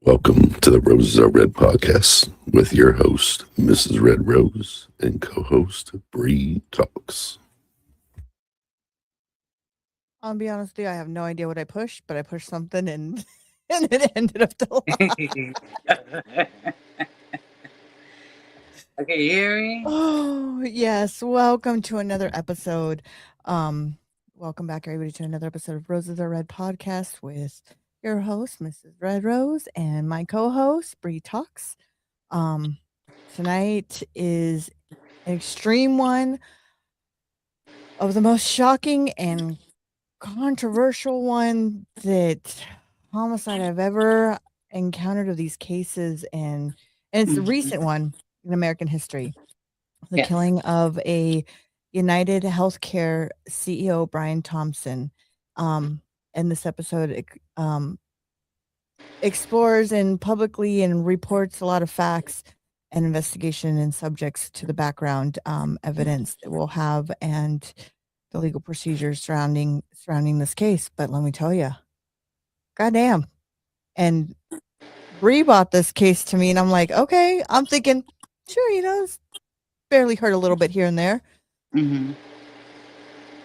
Welcome to the Roses Are Red podcast with your host, Mrs. Red Rose, and co-host, Bree Talks. I'll be honest with you, I have no idea what I pushed, but I pushed something and and it ended up Okay, you hear me? Oh, yes. Welcome to another episode. Um, welcome back everybody to another episode of Roses Are Red podcast with your host, Mrs. Red Rose, and my co-host, Bree Talks. Um, tonight is an extreme one of the most shocking and controversial one that homicide I've ever encountered of these cases, and it's a recent one in American history. The Yes. killing of a UnitedHealthcare CEO, Brian Thompson. In this episode, explores and publicly and reports a lot of facts and investigation and subjects to the background evidence that we'll have and the legal procedures surrounding this case. But let me tell you, goddamn. And Bree bought this case to me, and I'm like, okay, I'm thinking, sure, it's barely hurt a little bit here and there. Mm-hmm.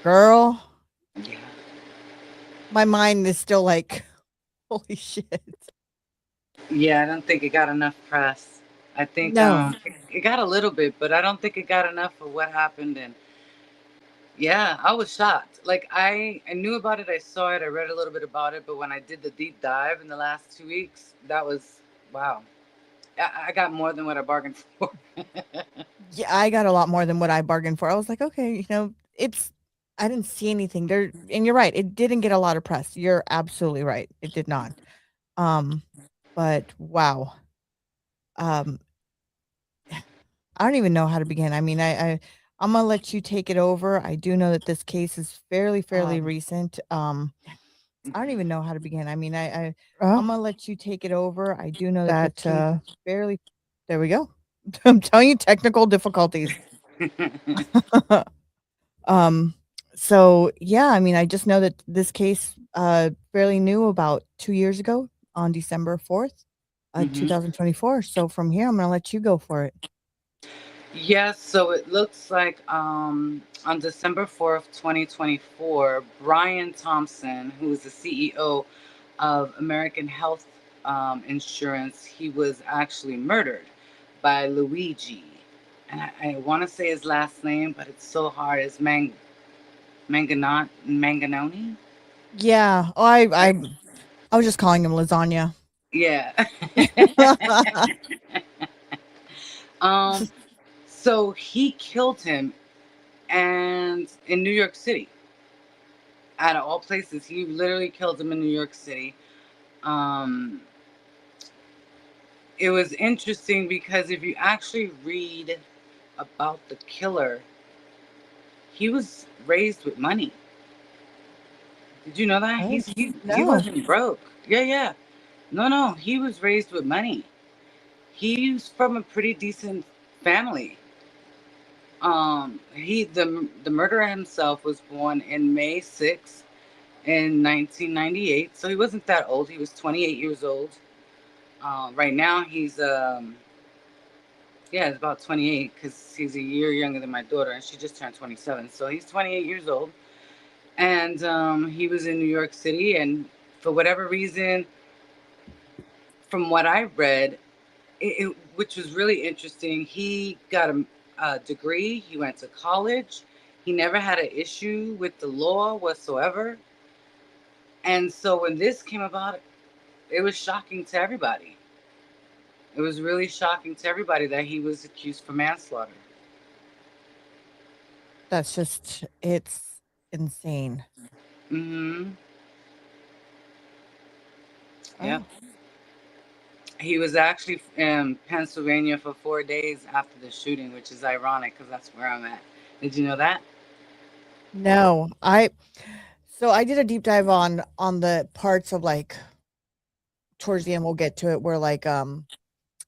Girl, Yeah. my mind is still like, holy shit. Yeah, I don't think it got enough press. I think No. it got a little bit, but I don't think it got enough for what happened. And yeah, I was shocked. Like I knew about it, I saw it, I read a little bit about it, but when I did the deep dive in the last 2 weeks, that was wow. I got more than what I bargained for. Yeah, I got a lot more than what I bargained for. I was like, okay, I didn't see anything there. And you're right, it didn't get a lot of press. You're absolutely right. It did not. But wow. Um, I don't even know how to begin. I mean, I'm gonna let you take it over. I do know that this case is fairly recent. I don't even know how to begin. I mean, I'm gonna let you take it over. I do know that this case is fairly. There we go. I'm telling you, technical difficulties. um. So yeah, I mean, I just know that this case fairly new, about 2 years ago on December 4th, Mhm. 2024. So from here, I'm gonna let you go for it. Yes, so it looks like on December 4th, 2024, Brian Thompson, who is the CEO of American Health Insurance, he was actually murdered by Luigi. And I want to say his last name, but it's so hard. It's Manganone? Yeah. Oh, I was just calling him lasagna. Yeah. um, so he killed him and in New York City. Out of all places, he literally killed him in New York City. Um, it was interesting because if you actually read about the killer, he was raised with money. Did you know that? Oh, He no. wasn't broke. Yeah, yeah. No, he was raised with money. He's from a pretty decent family. The murderer himself was born in May 6th in 1998, so he wasn't that old. He was 28 years old. Right now, he's about 28 because he's a year younger than my daughter, and she just turned 27. So he's 28 years old, and he was in New York City, and for whatever reason, from what I read, which was really interesting, he got a degree. He went to college. He never had an issue with the law whatsoever. And so when this came about, it was shocking to everybody. It was really shocking to everybody that he was accused for manslaughter. It's insane. Mm-hmm. Yep. Oh, He was actually in Pennsylvania for 4 days after the shooting, which is ironic because that's where I'm at. Did you know that? no. I did a deep dive on the parts of, like, towards the end, we'll get to it, where, like,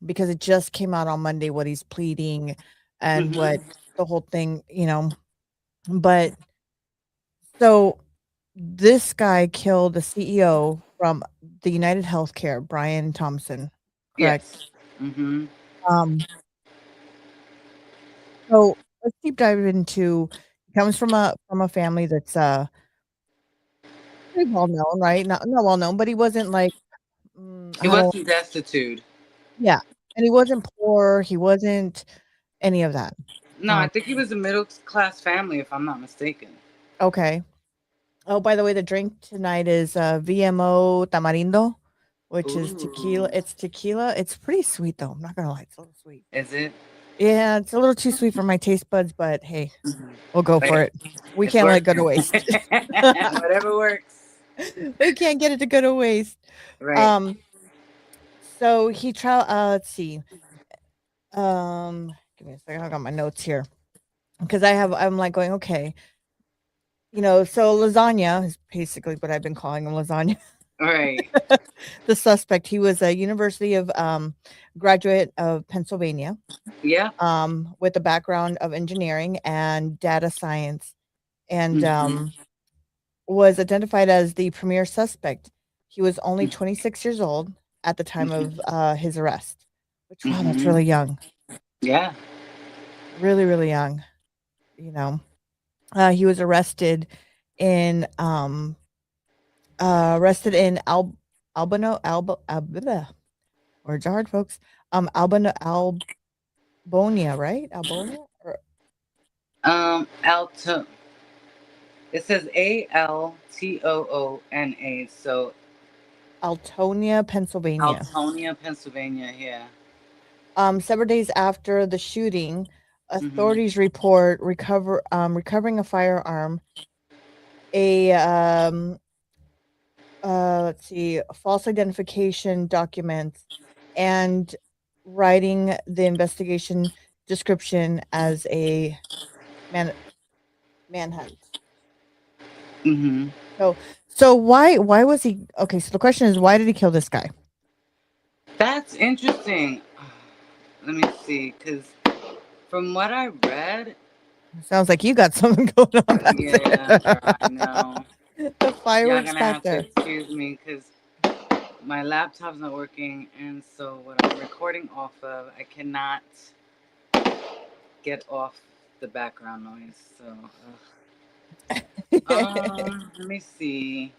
because it just came out on Monday what he's pleading and what Mm-hmm. the whole thing, but so this guy killed the CEO, from the UnitedHealthcare, Brian Thompson, correct? Yes. Mm-hmm. Um, so let's deep dive into. He comes from a family that's pretty well known, right? Not well known, but he wasn't like He how do wasn't destitute. yeah, and he wasn't poor. He wasn't any of that. No, I think he was a middle class family, if I'm not mistaken. Okay. Oh, by the way, the drink tonight is VMO Tamarindo, which is tequila. Ooh. It's tequila. It's pretty sweet though. I'm not gonna lie, it's a little sweet. Is it? Yeah, it's a little too sweet for my taste buds, but hey, we'll go for But it. We it's can't let it go working. to waste. Whatever works. We can't get it to go to waste. Right. Um, so he let's see. Give me a second. I got my notes here because I'm like going, okay, so lasagna is basically what I've been calling him, lasagna. Right. The suspect, he was a University of graduate of Pennsylvania, Yeah. with a background of engineering and data science, and Mm-hmm. was identified as the premier suspect. He was only 26 years old at the time of Mm-hmm. his arrest. Which wow, that's Mm-hmm. really young, Yeah. really really young. You know, he was arrested in Albano, bleh, words are hard, folks. Albano, Albonia, right? Albonia or Alto. It says Altoona. So Altonia, Pennsylvania. Altoona, Pennsylvania. Yeah. Several days after the shooting, Mm-hmm. authorities report recovering a firearm, a let's see, false identification documents, and writing the investigation description as a man manhunt. Mm-hmm. So so why was he okay? So the question is, why did he kill this guy? That's interesting. Let me see, because from what I read, Sounds like you got something going on back yeah, girl, I there. know. The Y'all fireworks gonna back have to there. excuse me because my laptop's not working, and so what I'm recording off of, I cannot get off the background noise. So, let me see.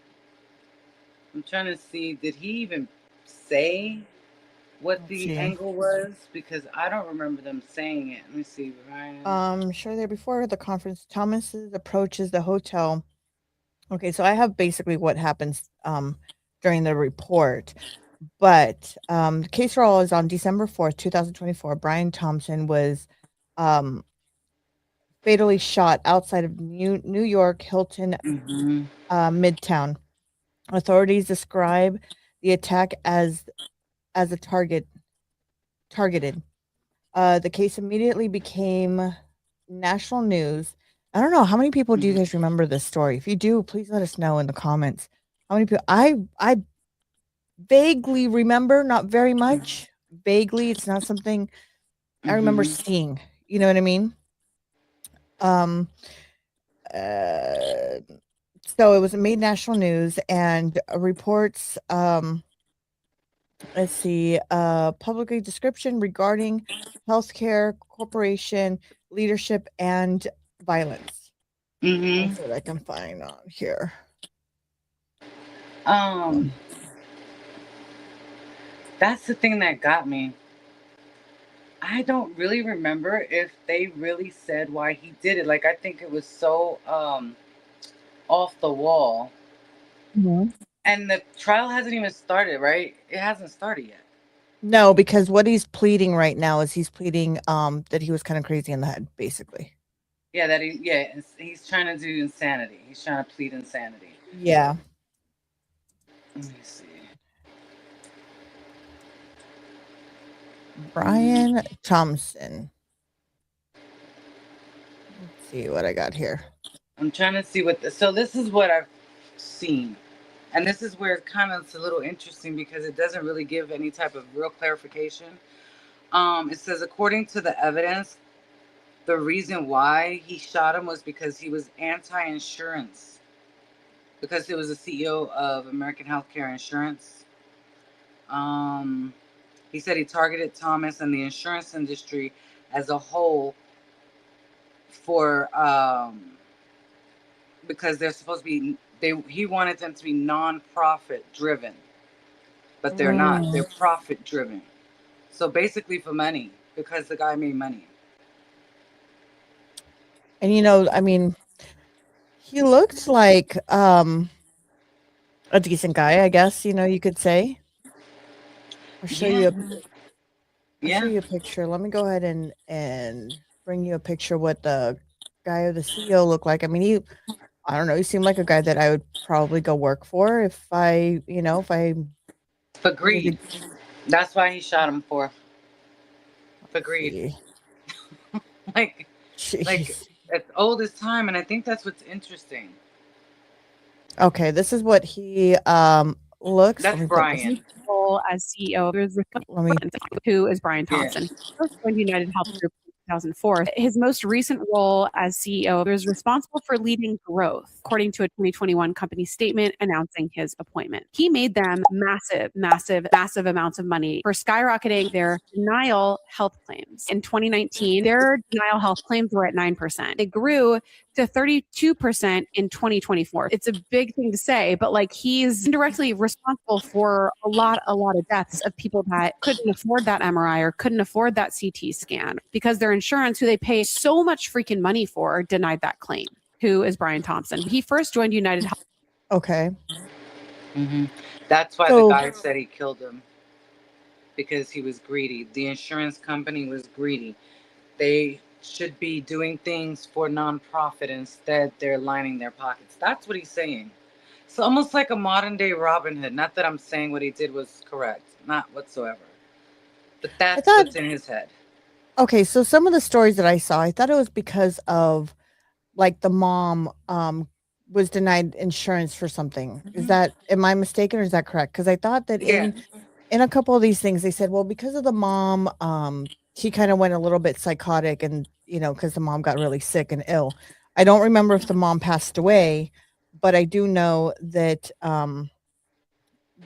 I'm trying to see. Did he even say what Let's the see. angle was? Because I don't remember them saying it. Let me see, Ryan. Sure there before the conference, Thomas approaches the hotel. Okay, so I have basically what happens during the report. But the case roll is on December 4th, 2024. Brian Thompson was um fatally shot outside of New York Hilton Mm-hmm. Midtown. Authorities describe the attack as a targeted. The case immediately became national news. I don't know how many people do you Mm-hmm. guys remember this story? If you do, please let us know in the comments. How many people? I vaguely remember, not very much. Vaguely, it's not something I remember Mm-hmm. seeing. You know what I mean? Um. Uh, so it was made national news and reports. Let's see. Publicly description regarding healthcare corporation leadership and violence. Mm-hmm. That's what I can find on here. Um, that's the thing that got me. I don't really remember if they really said why he did it. Like I think it was so off the wall. Mhm. And the trial hasn't even started, right? It hasn't started yet. No, because what he's pleading right now is he's pleading that he was kind of crazy in the head, basically. Yeah, that he's trying to do insanity. He's trying to plead insanity. Yeah. Let me see. Mm, Brian Thompson. Let's see what I got here. I'm trying to see so this is what I've seen. And this is where it's a little interesting because it doesn't really give any type of real clarification. It says according to the evidence, the reason why he shot him was because he was anti-insurance. because it was the CEO of American Healthcare Insurance. Um, he said he targeted Thomas and the insurance industry as a whole for because they're supposed to be he wanted them to be non-profit driven, but they're not. They're profit driven. So basically for money, because the guy made money. And I mean, he looked like a decent guy, I guess, you could say. I'll show Yeah. you I'll show Yeah. you a picture. Let me go ahead and bring you a picture what the guy or the CEO looked like. I mean, I don't know, he seemed like a guy that I would probably go work for if I For needed. greed. That's why he shot him for Let's greed. see. Like like Jeez. as old as time, and I think that's what's interesting. Okay, this is what he looks. Let That's me put this. Brian. Role as CEO Let me who is Brian Yeah. Thompson. He first joined United Health Group in 2004. His most recent role as CEO was responsible for leading growth, according to a 2021 company statement announcing his appointment. He made them massive amounts of money for skyrocketing their denial health claims. In 2019, their denial health claims were at 9%. They grew to 32% in 2024. It's a big thing to say, but like he's indirectly responsible for a lot of deaths of people that couldn't afford that MRI or couldn't afford that CT scan because their insurance, who they pay so much freaking money for, denied that claim. Who is Brian Thompson? He first joined United Health. Okay. Mm-hmm. That's why the So guy said he killed him, because he was greedy. The insurance company was greedy. They should be doing things for nonprofit. Instead, they're lining their pockets. That's what he's saying. It's almost like a modern day Robin Hood. Not that I'm saying what he did was correct, not whatsoever. But I that's thought what's in his head. okay, so some of the stories that I saw, I thought it was because of like the mom was denied insurance for something. Am I mistaken or is that correct? Because I thought that Yeah. in a couple of these things they said, well, because of the mom, she kind of went a little bit psychotic and because the mom got really sick and ill. I don't remember if the mom passed away, but I do know that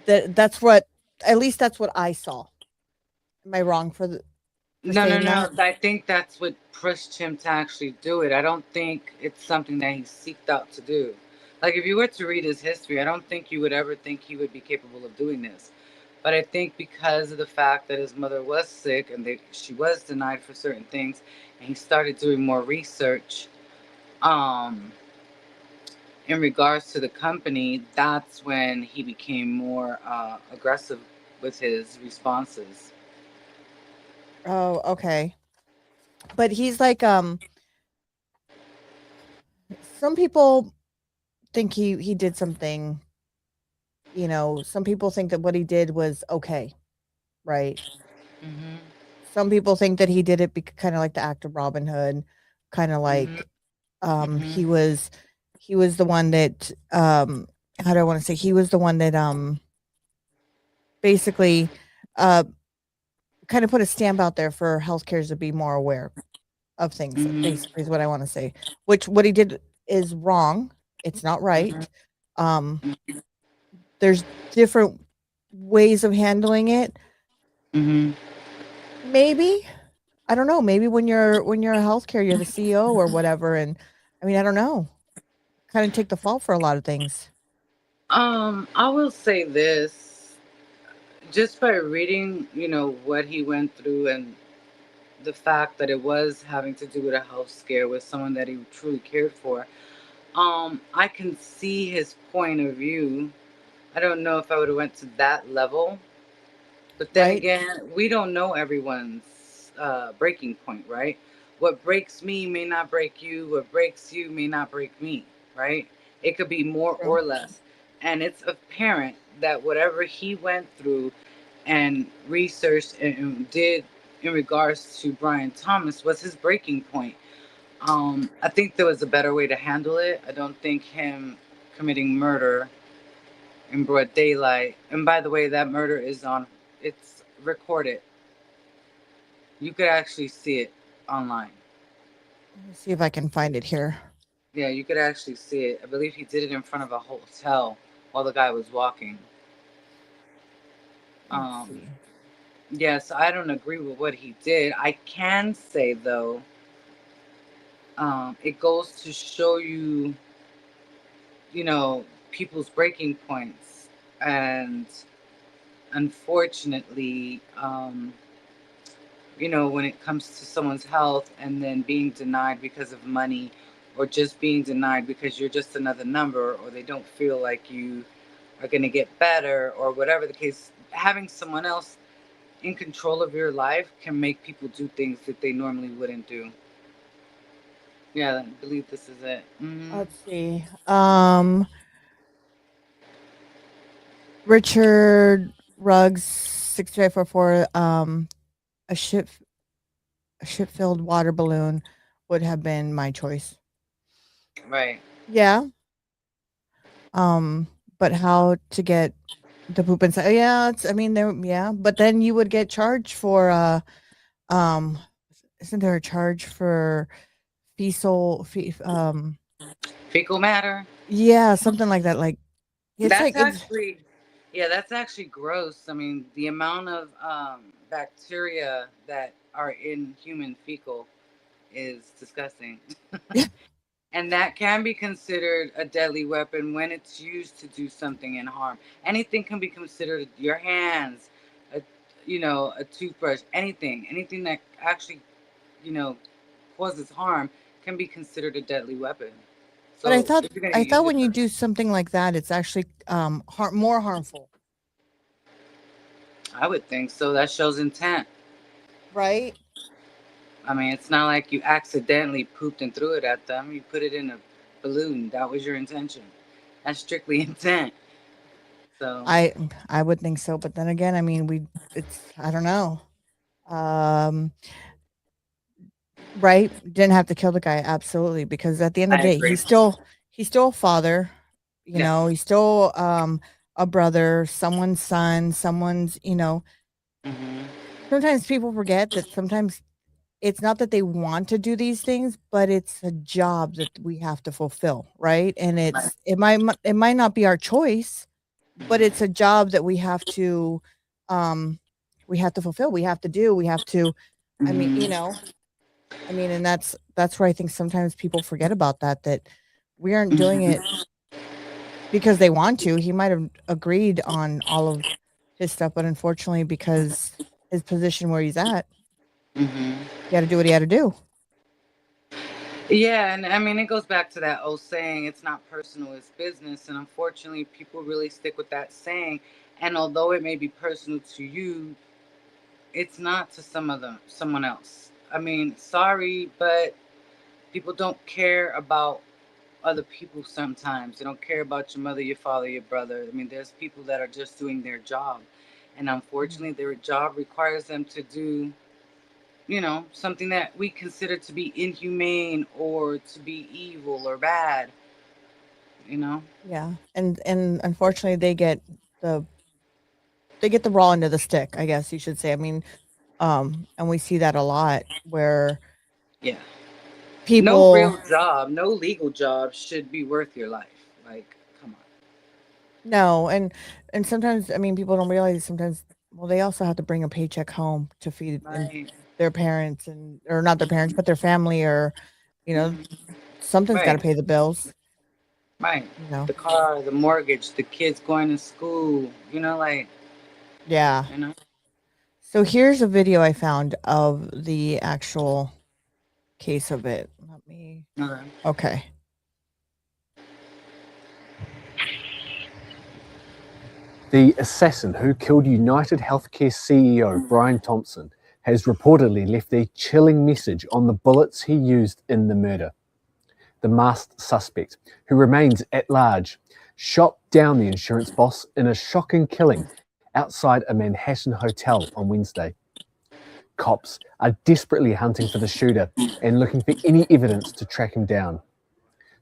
that's what at least that's what I saw. Am I wrong for No, no, saying no. that? I think that's what pushed him to actually do it. I don't think it's something that he seeked out to do. Like, if you were to read his history, I don't think you would ever think he would be capable of doing this. But I think because of the fact that his mother was sick and she was denied for certain things, and he started doing more research um, in regards to the company, that's when he became more aggressive with his responses. Oh, okay. But he's like some people think he did something, some people think that what he did was okay, right? Mm-hmm. Some people think that he did it kind of like the act of Robin Hood, kind of Mm-hmm. like Mm-hmm. he was the one that how do I want to say he was the one that basically uh kind of put a stamp out there for healthcares to be more aware of things, Mm-hmm. basically is what I want to say. Which what he did is wrong. It's not Mm-hmm. right. There's different ways of handling it. Mm-hmm. Maybe. I don't know. Maybe when you're a healthcare, you're the CEO or whatever. And I mean, I don't know. Kind of take the fall for a lot of things. I will say this, just by reading, what he went through and the fact that it was having to do with a health scare with someone that he truly cared for. I can see his point of view. I don't know if I would have went to that level, but then Right? again, we don't know everyone's breaking point, right? What breaks me may not break you. What breaks you may not break me, right? It could be more True. or less. And it's apparent that whatever he went through and researched and did in regards to Brian Thomas was his breaking point. I think there was a better way to handle it. I don't think him committing murder in broad daylight. And by the way, that murder it's recorded. You could actually see it online. Let me see if I can find it here. Yeah, you could actually see it. I believe he did it in front of a hotel while the guy was walking. Let's Um, see. yes, I don't agree with what he did. I can say though, it goes to show you, you know, people's breaking points, and unfortunately, you know, when it comes to someone's health and then being denied because of money, or just being denied because you're just another number, or they don't feel like you are going to get better, or whatever the case, having someone else in control of your life can make people do things that they normally wouldn't do. Yeah, I believe this is it. Let's see. Richard Ruggs 6544. A ship a ship filled water balloon would have been my choice. Right. Yeah. Um, but how to get the poop inside? Yeah, it's. I mean, there. Yeah, but then you would get charged for. Um, isn't there a charge for Fecal matter. Yeah, something like that. Like it's That's like it's. actually, yeah, that's actually gross. I mean, the amount of bacteria that are in human fecal is disgusting. And that can be considered a deadly weapon when it's used to do something in harm. Anything can be considered, your hands, a, you know, a toothbrush, anything that actually, you know, causes harm can be considered a deadly weapon. But I So thought if you're gonna I use thought it, when you do something like that, it's actually more harmful, I would think so. That shows intent. right? I mean, it's not like you accidentally pooped and threw it at them. You put it in a balloon. That was your intention. That's strictly intent. So, I I would think so, but then again, I mean, it's I don't know. Um, right? Didn't have to kill the guy, absolutely, because at the end of I the day, agree. he's still a father. You Yeah. know, he's still a brother, someone's son, someone's. Hmm. Sometimes people forget that sometimes it's not that they want to do these things, but it's a job that we have to fulfill, right? And Right. it might not be our choice, but it's Hmm. a job that um we have to fulfill. We have to do. We have to. I mean, Hmm. and that's where I think sometimes people forget about that we aren't doing it Hmm. because they want to. He might have agreed on all of his stuff, but unfortunately, because his position where he's at, Hmm. he had to do what he had to do. Yeah, and I mean, it goes back to that old saying, it's not personal, it's business. And unfortunately, people really stick with that saying. And although it may be personal to you, it's not to someone else. I mean, sorry, but people don't care about other people sometimes. They don't care about your mother, your father, your brother. I mean, there's people that are just doing their job. And Mhm. unfortunately, their job requires them to do, you know, something that we consider to be inhumane or to be evil or bad, you know? Yeah, and unfortunately, the they get the raw end of the stick, I guess you should say. I mean, and we see that a lot where Yeah. No people real job, no legal job should be worth your life. Like, come no, and sometimes I mean people don't realize sometimes well they also have to bring a paycheck home to feed on. and Right. their parents and or not their parents but their family or you know Hmm. something's got to Right. pay the bills, Right. you know. The car, the mortgage, the kids going to school, you know, like, Yeah. you know? So here's a video I found of the actual case of it. Let me Okay. okay. The assassin who killed UnitedHealthcare CEO Brian Thompson has reportedly left a chilling message on the bullets he used in the murder. The masked suspect, who remains at large, shot down the insurance boss in a shocking killing outside a Manhattan hotel on Wednesday. Cops are desperately hunting for the shooter and looking for any evidence to track him down.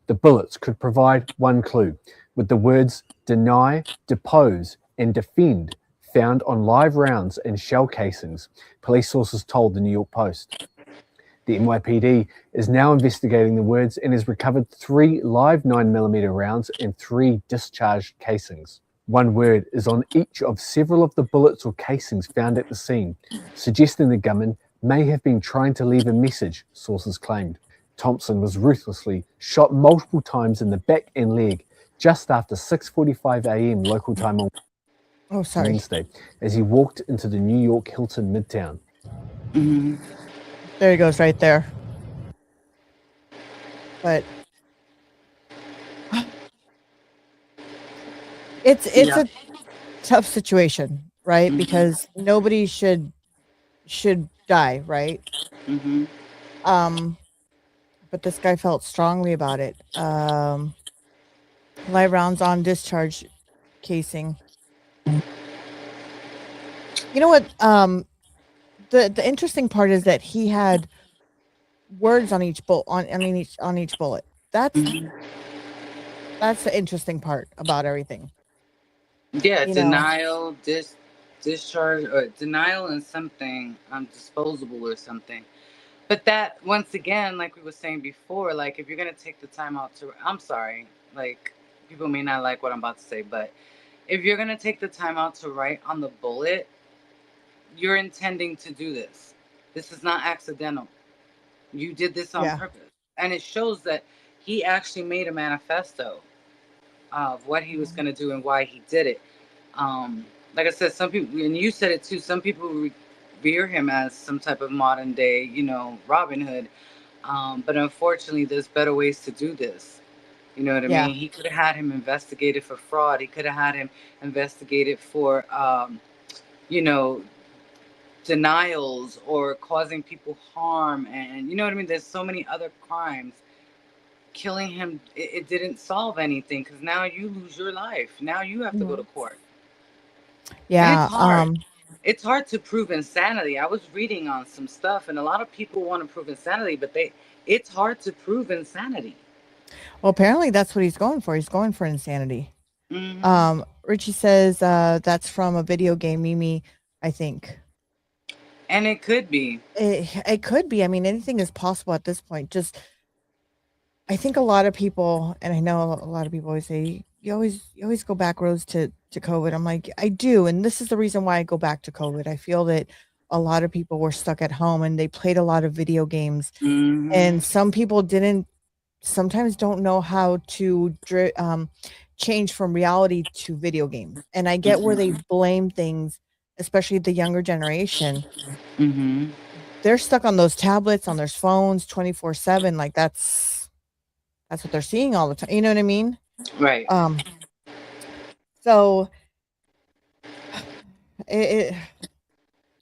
The bullets could provide one clue, with the words deny, depose, and defend found on live rounds and shell casings, police sources told the New York Post. The NYPD is now investigating the words and has recovered 3 live 9mm rounds and 3 discharged casings. One word is on each of several of the bullets or casings found at the scene, suggesting the gunman may have been trying to leave a message, sources claimed. Thompson was ruthlessly shot multiple times in the back and leg just after 6:45 a.m. local time on Wednesday as he walked into the New York Hilton Midtown. Mhm. There he goes right there. But it's Yeah. a tough situation, right? Mhm. Because nobody should die, right? Mhm. But this guy felt strongly about it. Live rounds on discharge casing. You know what? The interesting part is that he had words on each on each bullet. Mhm. That's the interesting part about everything. Yeah, You know, denial, discharge, or denial and something disposable or something. But that, once again, like we were saying before, like if you're gonna take the time out to, I'm sorry, like people may not like what I'm about to say, but if you're gonna take the time out to write on the bullet, you're intending to do this. This is not accidental. You did this on yeah. purpose, and it shows that he actually made a manifesto of what he was Mhm. gonna do and why he did it. Like I said, some people, and you said it too, some people revere him as some type of modern day, Robin Hood. But unfortunately, there's better ways to do this. You know what I Yeah. mean? He could have had him investigated for fraud. He could have had him investigated for, you know, denials or causing people harm. And you know what I mean? There's so many other crimes. Killing him, it didn't solve anything because now you lose your life. Now you have to go to Mhm. court. And it's Yeah. hard. It's hard to prove insanity. I was reading on some stuff, and a lot of people want to prove insanity, but it's hard to prove insanity. Well, apparently that's what he's going for. He's going for insanity. Hmm. Richie says that's from a video game, Mimi, I think. And it could be. It could be. I mean, anything is possible at this point. Just I think a lot of people, and I know a lot of people always say, you always go back, Rose, to COVID. I'm like, I do, and this is the reason why I go back to COVID. I feel that a lot of people were stuck at home and they played a lot of video games, Hmm. and some people didn't sometimes don't know how to change from reality to video games. And I get where they Hmm. blame things, especially the younger generation. Hmm. They're stuck on those tablets, on their phones 24/7. Like that's what they're seeing all the time. You know what I mean? Right. Um, so it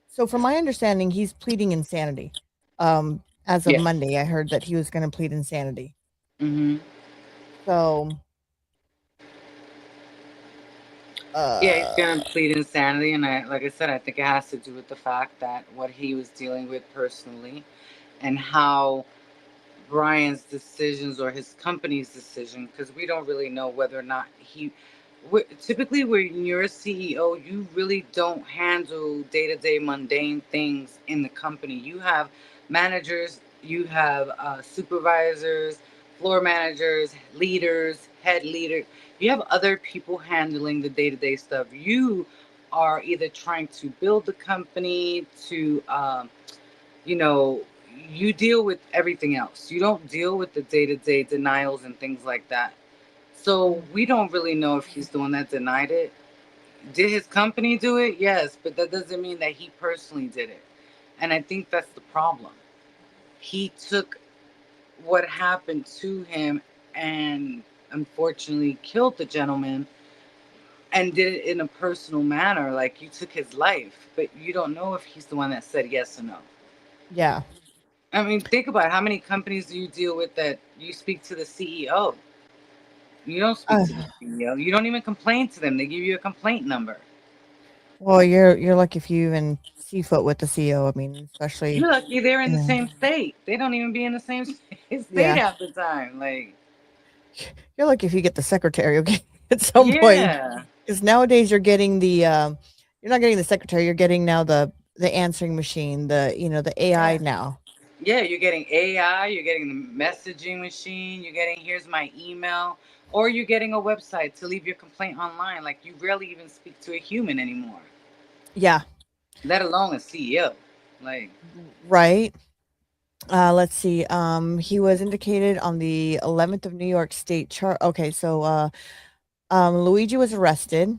so from my understanding, he's pleading insanity. As of Yeah. Monday, I heard that he was going to plead insanity. Hmm. So, Yeah, he's uh, gonna plead insanity, and like I said, I think it has to do with the fact that what he was dealing with personally, and how Brian's decisions or his company's decision, because we don't really know whether or not typically when you're a CEO, you really don't handle day-to-day mundane things in the company. You have managers, you have supervisors, floor managers, leaders, head leaders. You have other people handling the day-to-day stuff. You are either trying to build the company to you know, you deal with everything else. You don't deal with the day-to-day denials and things like that. So we don't really know if he's the one that denied it. Did his company do it? Yes, but that doesn't mean that he personally did it. And I think that's the problem. He took what happened to him and unfortunately killed the gentleman and did it in a personal manner. Like you took his life, but you don't know if he's the one that said yes or no. yeah. I mean, think about how many companies do you deal with that you speak to the CEO? You don't speak Uh, to the CEO. You don't even complain to them. They give you a complaint number. well, you're lucky if you even see foot with the CEO. I mean, especially You're lucky they're in the yeah, same state. They don't even be in the same state yeah. half the time. Like, You're lucky if you get the secretary, okay, at some point. yeah, Because nowadays you're getting you're not getting the secretary. You're getting now the answering machine, the the AI yeah, now. Yeah, you're getting AI, you're getting the messaging machine, you're getting here's my email, or you're getting a website to leave your complaint online. Like you rarely even speak to a human anymore, Yeah. let alone a CEO. Like, Right. Let's see. He was indicated on the 11th of New York State chart. Okay, so Luigi was arrested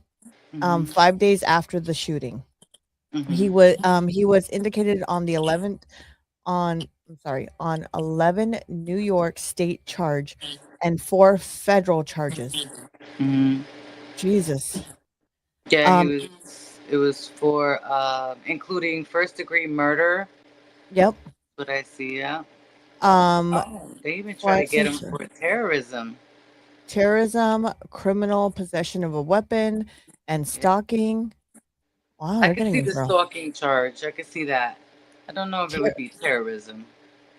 mm-hmm, 5 days after the shooting. mm-hmm, He was indicated on the 11th on I'm sorry, on 11 New York State charge and 4 federal charges. mm-hmm. Jesus. Yeah, he Um, was. It was for including first degree murder. yep. What I see, yeah. Um, Oh, they even try to what get him for terrorism. terrorism, criminal possession of a weapon, and Yeah. stalking. Wow, I they're could getting see him the for stalking charge. I could see that. I don't know if it would be terrorism.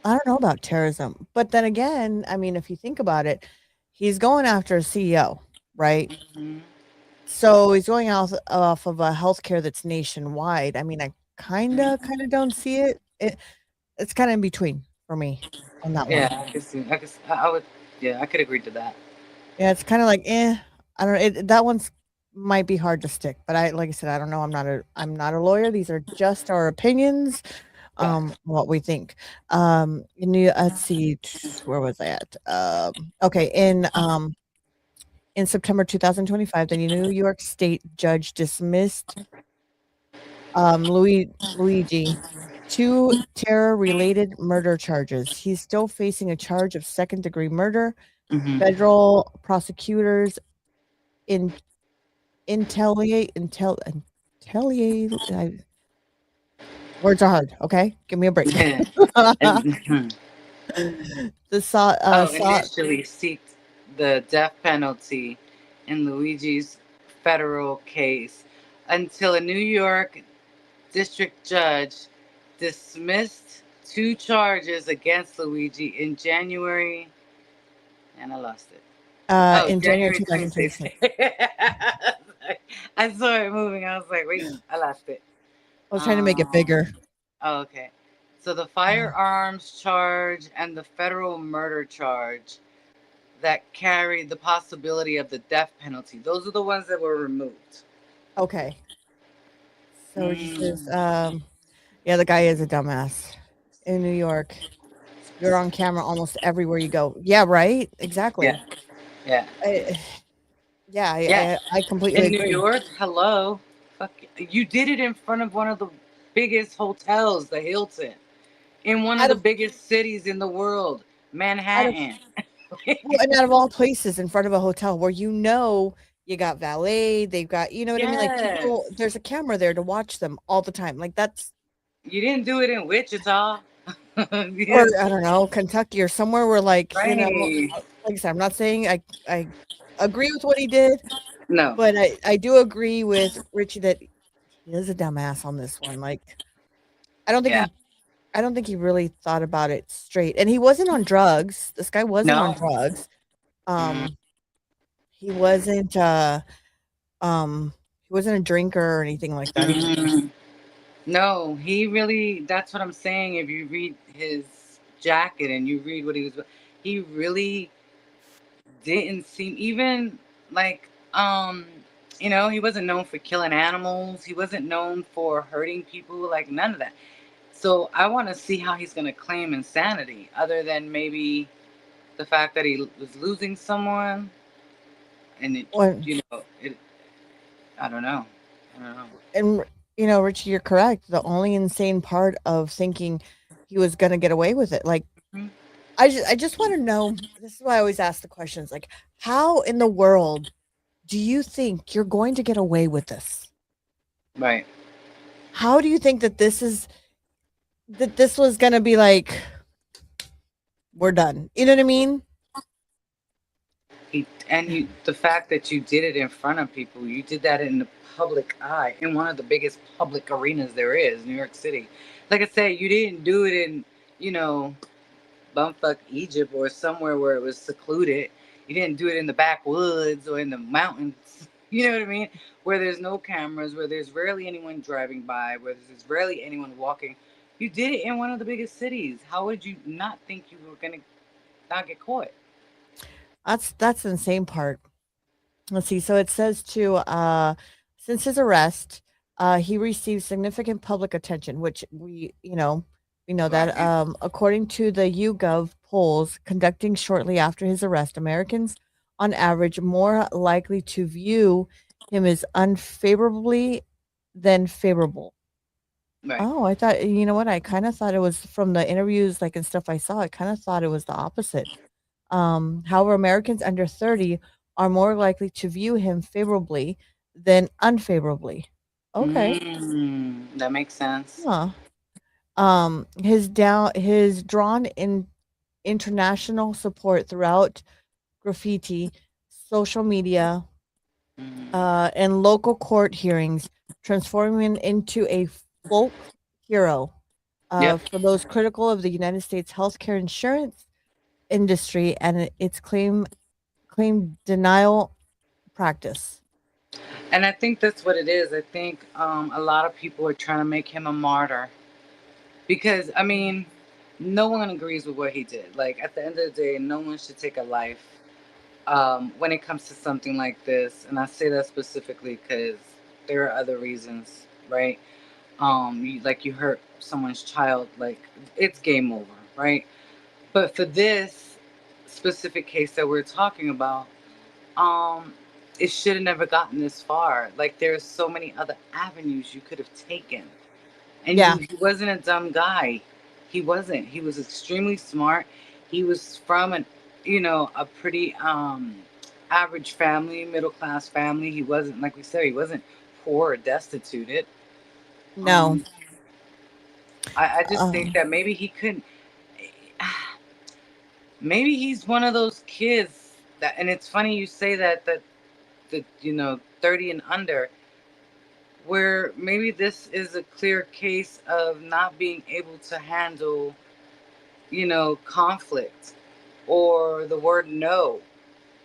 I don't know about terrorism, but then again, I mean, if you think about it, he's going after a CEO, right? Hmm. So he's going off of a healthcare that's nationwide. I mean, I kind of don't see it. It's kind of in between for me on that one. Yeah, I could see. I would. Yeah, I could agree to that. Yeah, it's kind of like, I don't know. That one's might be hard to stick, but like I said, I don't know. I'm not a lawyer. These are just our opinions. Yeah. What we think. Let's see, where was I at? Okay, in September 2025, the New York State judge dismissed Luigi 2 terror-related murder charges. He's still facing a charge of second-degree murder. Hmm. Federal prosecutors in intelliate intel intelliate. Words are hard. Okay, give me a break. Yeah. And the saw saw initially seeked the death penalty in Luigi's federal case until a New York district judge dismissed 2 charges against Luigi in January, and I lost it. Oh, in January January 2026. 26th. I saw it moving. I was like, wait, I lost it. I was trying to make it bigger. Oh, okay. So the firearms charge and the federal murder charge that carried the possibility of the death penalty, those are the ones that were removed. Okay. So he says, Mm, yeah, the guy is a dumbass in New York. You're on camera almost everywhere you go. Yeah, right. yeah, Exactly. yeah, I, yeah, yeah. I completely In New agree. York, hello. Fuck, you did it in front of one of the biggest hotels, the Hilton, in one of Out the of biggest cities in the world, out of Manhattan. well, and out of all places, in front of a hotel where you got valet, they've got what I mean. Like Yes. people, there's a camera there to watch them all the time. Like that's You didn't do it in Wichita. or Yes. I don't know, Kentucky or somewhere where Right. like I said, I'm not saying I agree with what he did, No. but I do agree with Richie that he is a dumbass on this one. Like I don't think Yeah. he I don't think he really thought about it straight. And he wasn't on drugs. This guy wasn't on No. drugs. Mm. Um he um wasn't a drinker or anything like that either. Mm. No, he really, that's what I'm saying. If you read his jacket and you read what he really didn't seem even like, he wasn't known for killing animals. He wasn't known for hurting people, like none of that. So I want to see how he's going to claim insanity, other than maybe the fact that he was losing someone, and Well, it. I don't know. I don't know. and Richie, you're correct. The only insane part of thinking he was gonna get away with it, like Mhm. I just want to know. This is why I always ask the questions, like, how in the world do you think you're going to get away with this? Right. How do you think that this was gonna be like, we're done? You know what I mean? The fact that you did it in front of people, you did that in the public eye, in one of the biggest public arenas there is, New York City. Like I said, you didn't do it in, you know, bumfuck Egypt or somewhere where it was secluded. You didn't do it in the backwoods or in the mountains. You know what I mean? Where there's no cameras, where there's rarely anyone driving by, where there's rarely anyone walking. You did it in one of the biggest cities. How would you not think you were gonna not get caught? That's the insane part. Let's see. So it says to since his arrest, he received significant public attention, which we know that Right. according to the YouGov polls conducting shortly after his arrest, Americans on average more likely to view him as unfavorably than favorable. Right. Oh, I thought, you know what? I kind of thought it was from the interviews, like and stuff I saw. I kind of thought it was the opposite. However, Americans under 30 are more likely to view him favorably than unfavorably. Okay. That makes sense. Huh. His drawn in international support throughout graffiti, social media, Mm. and local court hearings, transforming him into a folk hero Yep. for those critical of the United States healthcare insurance industry and its claim denial practice. And I think that's what it is. I think a lot of people are trying to make him a martyr because, I mean, no one agrees with what he did. Like, at the end of the day, no one should take a life when it comes to something like this. And I say that specifically because there are other reasons, right? Like you hurt someone's child, like it's game over, right? But for this specific case that we're talking about, um it should have never gotten this far. Like there's so many other avenues you could have taken. And Yeah. he wasn't a dumb guy. He wasn't. He was extremely smart. He was from a pretty average family, middle class family. He wasn't, like we said, he wasn't poor or destituted. No. um I just think Um, that maybe he couldn't. Maybe he's one of those kids that, and it's funny you say that 30 and under, where maybe this is a clear case of not being able to handle, conflict or the word no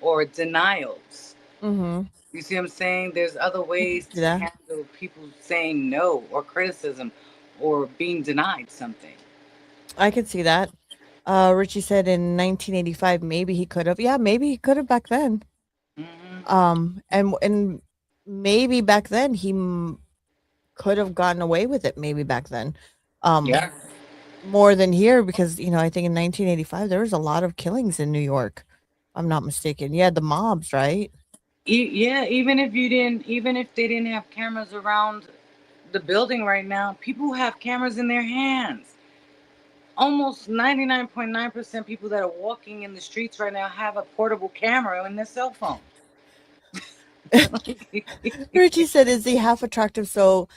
or denials. mhm. You see what I'm saying? There's other I can ways see to that. handle people saying no or criticism or being denied something. I can see that. Richie said in 1985, maybe he could have. Yeah, maybe he could have back then. Hmm. And maybe back then he could have gotten away with it. Maybe back then, um, Yeah. more than here because I think in 1985 there was a lot of killings in New York. If I'm not mistaken. Yeah, the mobs, right? Yeah, even if they didn't have cameras around the building right now, people have cameras in their hands. Almost 99.9% people that are walking in the streets right now have a portable camera in their cell phone. Richie said, "Is he half attractive? So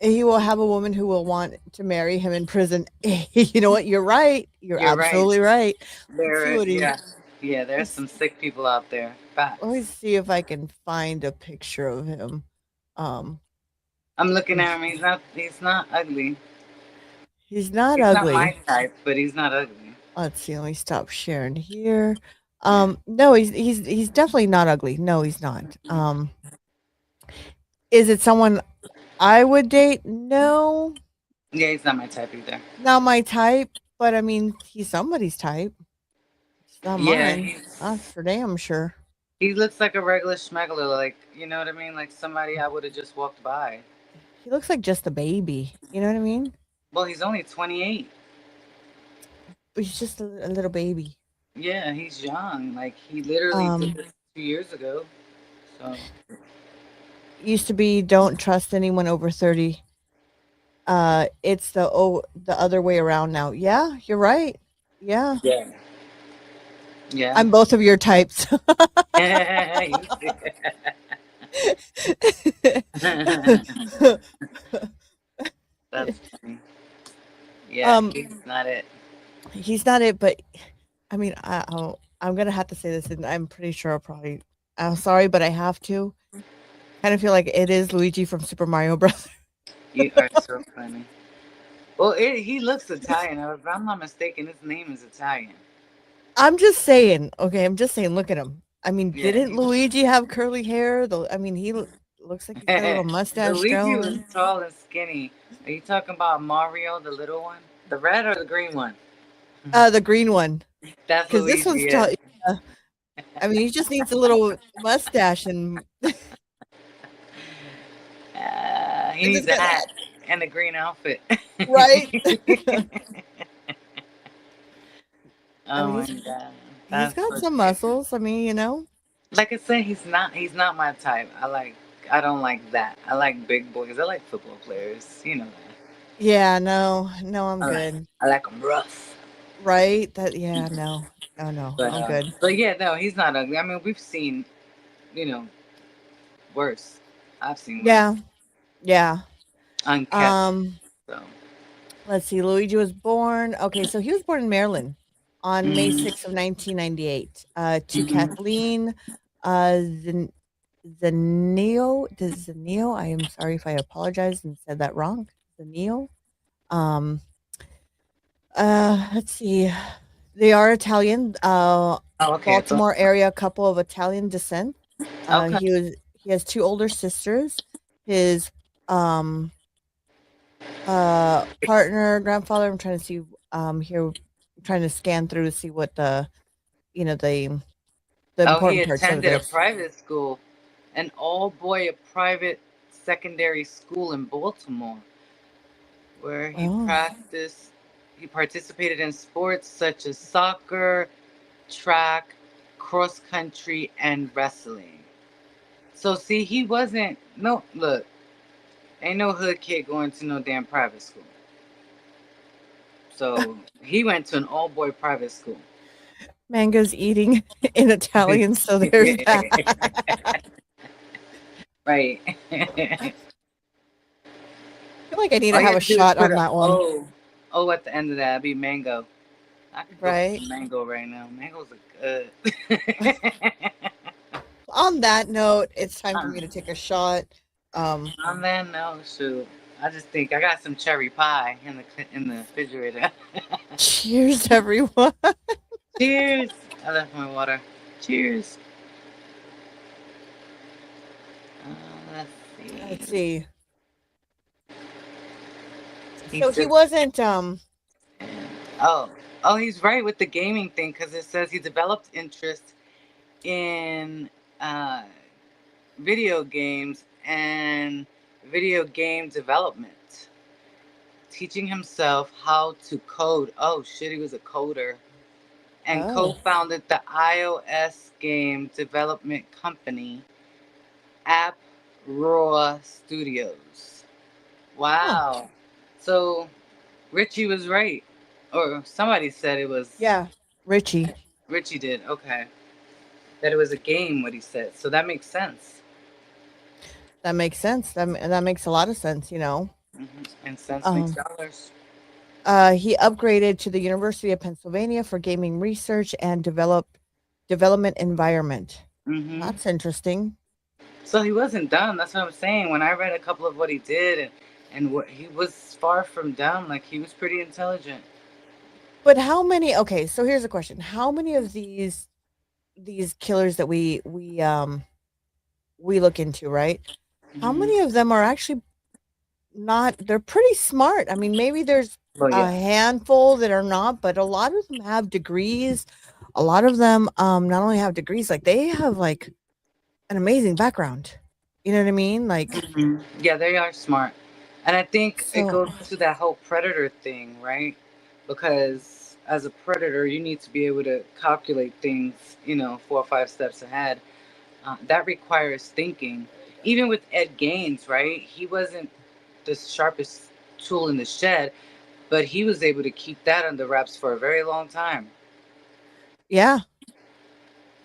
he will have a woman who will want to marry him in prison." You know what? You're right. You're You're right. absolutely right. Let's see There, what he. yeah, yeah. There's Let's some sick people out there. let me Facts. see if I can find a picture of him. Um, I'm looking he's at him. He's not ugly. he's not He's not my ugly. type, but he's not ugly. Let's see. Let me stop sharing here. Yeah. No, he's definitely not ugly. No, he's not. Is it someone I would date? No, Yeah, he's not my type either. not my type. But I mean, he's somebody's type. It's not Yeah, mine. That's for damn sure. he looks like a regular schmeggler, like, you know what I mean? Like somebody I would have just walked by. He looks like just a baby. You know what I mean? Well, he's only 28. But he's just a little baby. Yeah, he's young. Like he literally did Um, this 2 years ago. So used to be don't trust anyone over 30. It's the other way around now. Yeah, you're right. Yeah. yeah, yeah. I'm both of your types. That's funny. Yeah, um, he's not it. he's not it, but I mean, I'm gonna have to say this, and I'm pretty sure I'll probably. I'm sorry, but I have to. Kind of feel like it is Luigi from Super Mario Bros. You are so funny. Well, he looks Italian. If I'm not mistaken, his name is Italian. I'm just saying. Okay, I'm just saying. Look at him. I mean, Yeah, didn't Luigi have curly hair? I mean, he looks like he's got a little mustache Luigi was going. tall and skinny. Are you talking about Mario, the little one? The red or the green one? The green one, That's because this one's Luigi. tall. Yeah. Yeah. I mean, he just needs a little mustache and He and needs just a got hat that and a green outfit. right. I Oh mean, my god, he's that's got so some cute. muscles. I mean, Like I said, he's not my type. I don't like that. I like big boys. I like football players. You know that. Yeah, no, I'm I like good. I like them rough. Right? Yeah, no, no, But I'm good. but yeah, no, he's not ugly. I mean, we've seen you know worse. I've seen worse. Yeah, yeah. Unkept. Um, So. let's see. Luigi was born. Okay, so he was born in Maryland on May Mhm. 6th of 1998. To Mhm. Kathleen, the Neo. I am sorry if I apologized and said that wrong. The Neo. Um, let's see. They are Italian. Oh, okay. So Baltimore area couple of Italian descent. okay. He has two older sisters. His um partner, grandfather. I'm trying to see here. I'm trying to scan through to see what the Oh, he important parts of attended a this. private school, an all-boy private secondary school in Baltimore, where Oh, he participated in sports such as soccer, track, cross country, and wrestling. So see, he wasn't no look, ain't no hood kid going to no damn private school. So he went to an all-boy private school. Mango's eating in Italian, so there's that. Right. I feel like I need All to you have a have to do is shot put on a that one, O at the end of that. It'd be mango. I could go for right? some mango right now. Mangoes are good. On that note, it's time for on, me to take a shot. Um, on that note, shoot. I just think I got some cherry pie in the refrigerator. cheers, everyone. Cheers! I left my water. Cheers. Let's Let's see. see. He So he says, wasn't oh, oh, he's right with the gaming thing because it says he developed interest in uh, video games and video game development, teaching himself how to code. Oh shit, he was a coder and oh, co-founded the iOS game development company App Raw Studios. huh. Wow. So Richie was right. Or somebody said it was Yeah, Richie. Richie did. Okay. That it was a game, what he said. So that makes sense. That makes sense. That makes a lot of sense. And sense makes Um, dollars. he upgraded to the University of Pennsylvania for gaming research and development environment. hmm That's interesting. So he wasn't dumb. That's what I'm saying. When I read a couple of what he did and what he was far from dumb, like he was pretty intelligent. But how many? Okay, so here's a question: how many of these killers that we look into, right? How hmm many of them are actually not? They're pretty smart. I mean, maybe there's Oh a yeah. handful that are not, but a lot of them have degrees. A lot of them not only have degrees, like they have like an amazing background. You know what I mean? Like Yeah, they are smart. And I think it so goes to that whole predator thing, right? Because as a predator, you need to be able to calculate things, 4 or 5 steps ahead. That requires thinking. Even with Ed Gaines, right? He wasn't the sharpest tool in the shed, but he was able to keep that under wraps for a very long time. yeah.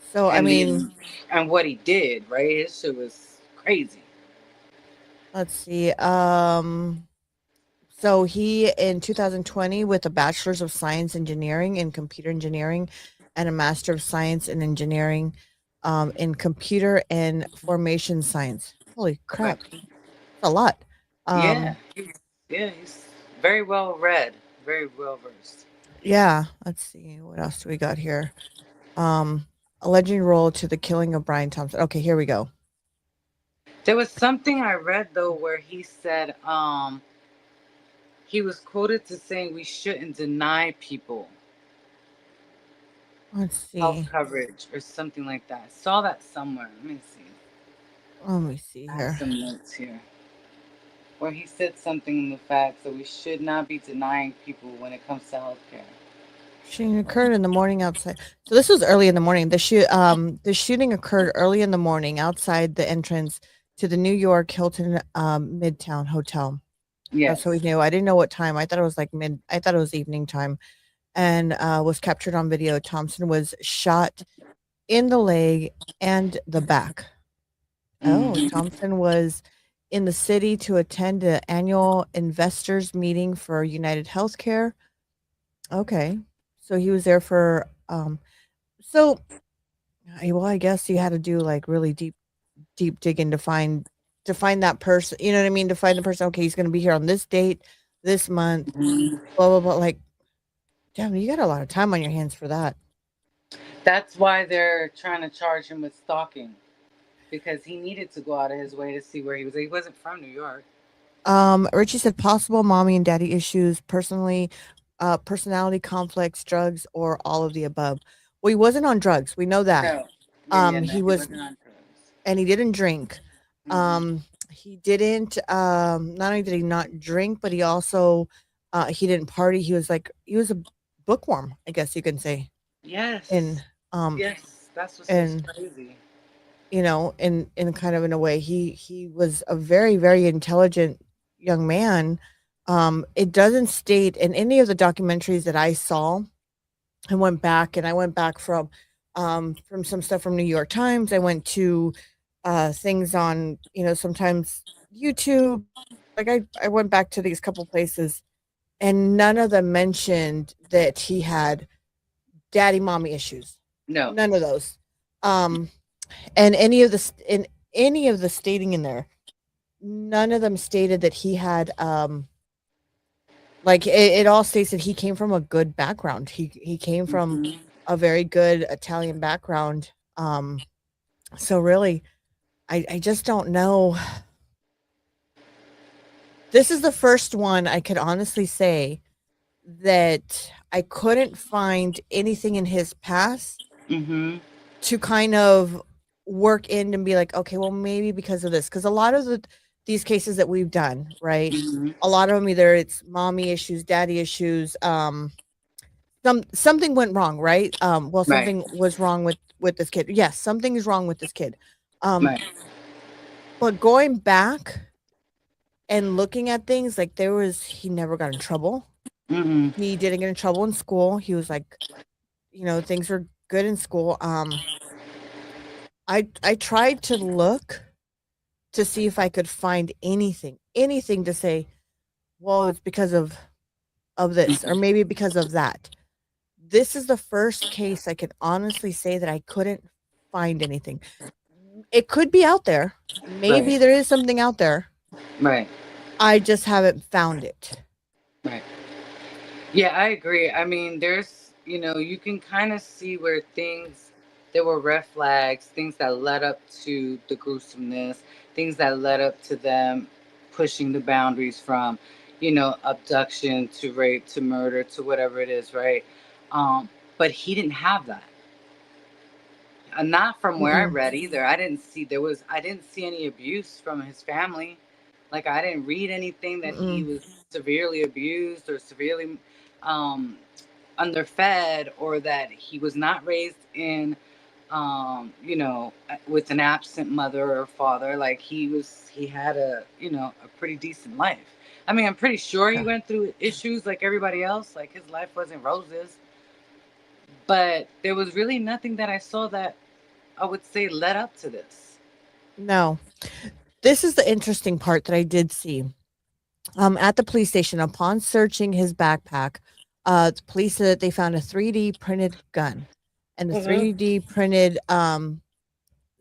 So I And mean, what he did, right? His shit was crazy. let's see. So he in 2020 with a bachelor's of science engineering in computer engineering and a master of science in engineering in computer and formation science. Holy Okay. crap. That's a lot. Yeah. Um He's very well read, very well versed. yeah, let's see what else do we got here. Alleging role to the killing of Brian Thompson. Okay, here we go. There was something I read though where he said he was quoted to saying we shouldn't deny people Let's health see. coverage or something like that. I saw that somewhere. Let me see. Let me see I have here. some notes here. Where he said something in the facts that we should not be denying people when it comes to healthcare. Shooting occurred in the morning outside. So this was early in the morning. The shooting occurred early in the morning outside the entrance to the New York Hilton Midtown Hotel. Yes. That's what we knew. I didn't know what time. I thought it was like mid. I thought it was evening time, and was captured on video. Thompson was shot in the leg and the back. Oh, Mhm. Thompson was in the city to attend an annual investors meeting for UnitedHealthcare. Okay. So he was there for so well, I guess you had to do like really deep digging to find that person, you know what I mean? To find the person, okay, he's gonna be here on this date, this month, Mhm. blah blah blah. Like, damn, you got a lot of time on your hands for that. That's why they're trying to charge him with stalking because he needed to go out of his way to see where he was. He wasn't from New York. Richie said possible mommy and daddy issues, personality conflicts, drugs, or all of the above. Well, he wasn't on drugs. We know that. No. Yeah, no, He he was, wasn't on drugs. and he didn't drink. Mm-mm. He didn't. Not only did he not drink, but he also, he didn't party. He was a bookworm, I guess you can say. Yes. And um, Yes. That's what's so and crazy. you know, in kind of in a way, he was a very very intelligent young man. It doesn't state in any of the documentaries that I saw. I went back from some stuff from New York Times. I went to things on, you know, sometimes YouTube. Like I went back to these couple places, and none of them mentioned that he had daddy mommy issues. No. None of those. Um, and any of the stating in there, none of them stated that he had like it all states that he came from a good background. He came from Mhm. a very good Italian background. So really, I just don't know. This is the first one I could honestly say that I couldn't find anything in his past Mhm. to kind of work in and be like, okay, well, maybe because of this. Because a lot of these cases that we've done, right? Mhm. A lot of them either it's mommy issues, daddy issues, something went wrong, right? Well, Right. something was wrong with this kid. Yes, something is wrong with this kid. Um, Right. but going back and looking at things, like he never got in trouble. Mhm. He didn't get in trouble in school. He was like, you know, things were good in school. I tried to look to see if I could find anything to say, well, it's because of this, or maybe because of that. This is the first case I can honestly say that I couldn't find anything. It could be out there. Right. Maybe there is something out there. Right. I just haven't found it. Right. Yeah, I agree. I mean, you can kind of see where there were red flags, things that led up to the gruesomeness, things that led up to them pushing the boundaries from, abduction to rape to murder to whatever it is, right? But he didn't have that. Not from where I Mm-mm, read either. I didn't see any abuse from his family. Like I didn't read anything that he mm-mm. was severely abused or severely um, underfed, or that he was not raised in, with an absent mother or father. Like he had a pretty decent life. I mean, I'm pretty sure he Yeah. went through issues like everybody else. Like his life wasn't roses, but there was really nothing that I saw that I would say led up to this. No. This is the interesting part that I did see. At the police station, upon searching his backpack, the police said that they found a 3D printed gun and a Mm-hmm. 3D printed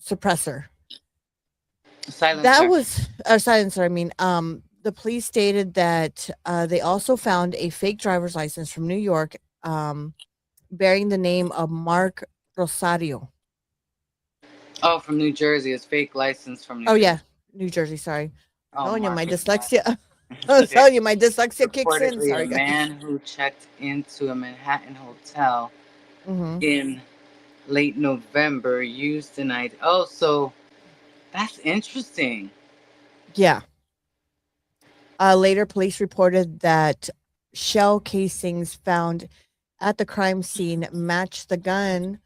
suppressor. That Silencer. was a silencer. I mean, the police stated that they also found a fake driver's license from New York, bearing the name of Mark Rosario. Oh, from New Jersey. His fake license from New Oh yeah, Jersey. New Jersey. Sorry, Oh, telling you my Marcus. dyslexia. I was telling you my dyslexia kicks in. Reportedly, Sorry, a guys. man who checked into a Manhattan hotel Mm-hmm. in late November used the night. Oh, so that's interesting. Yeah. Later, police reported that shell casings found at the crime scene matched the gun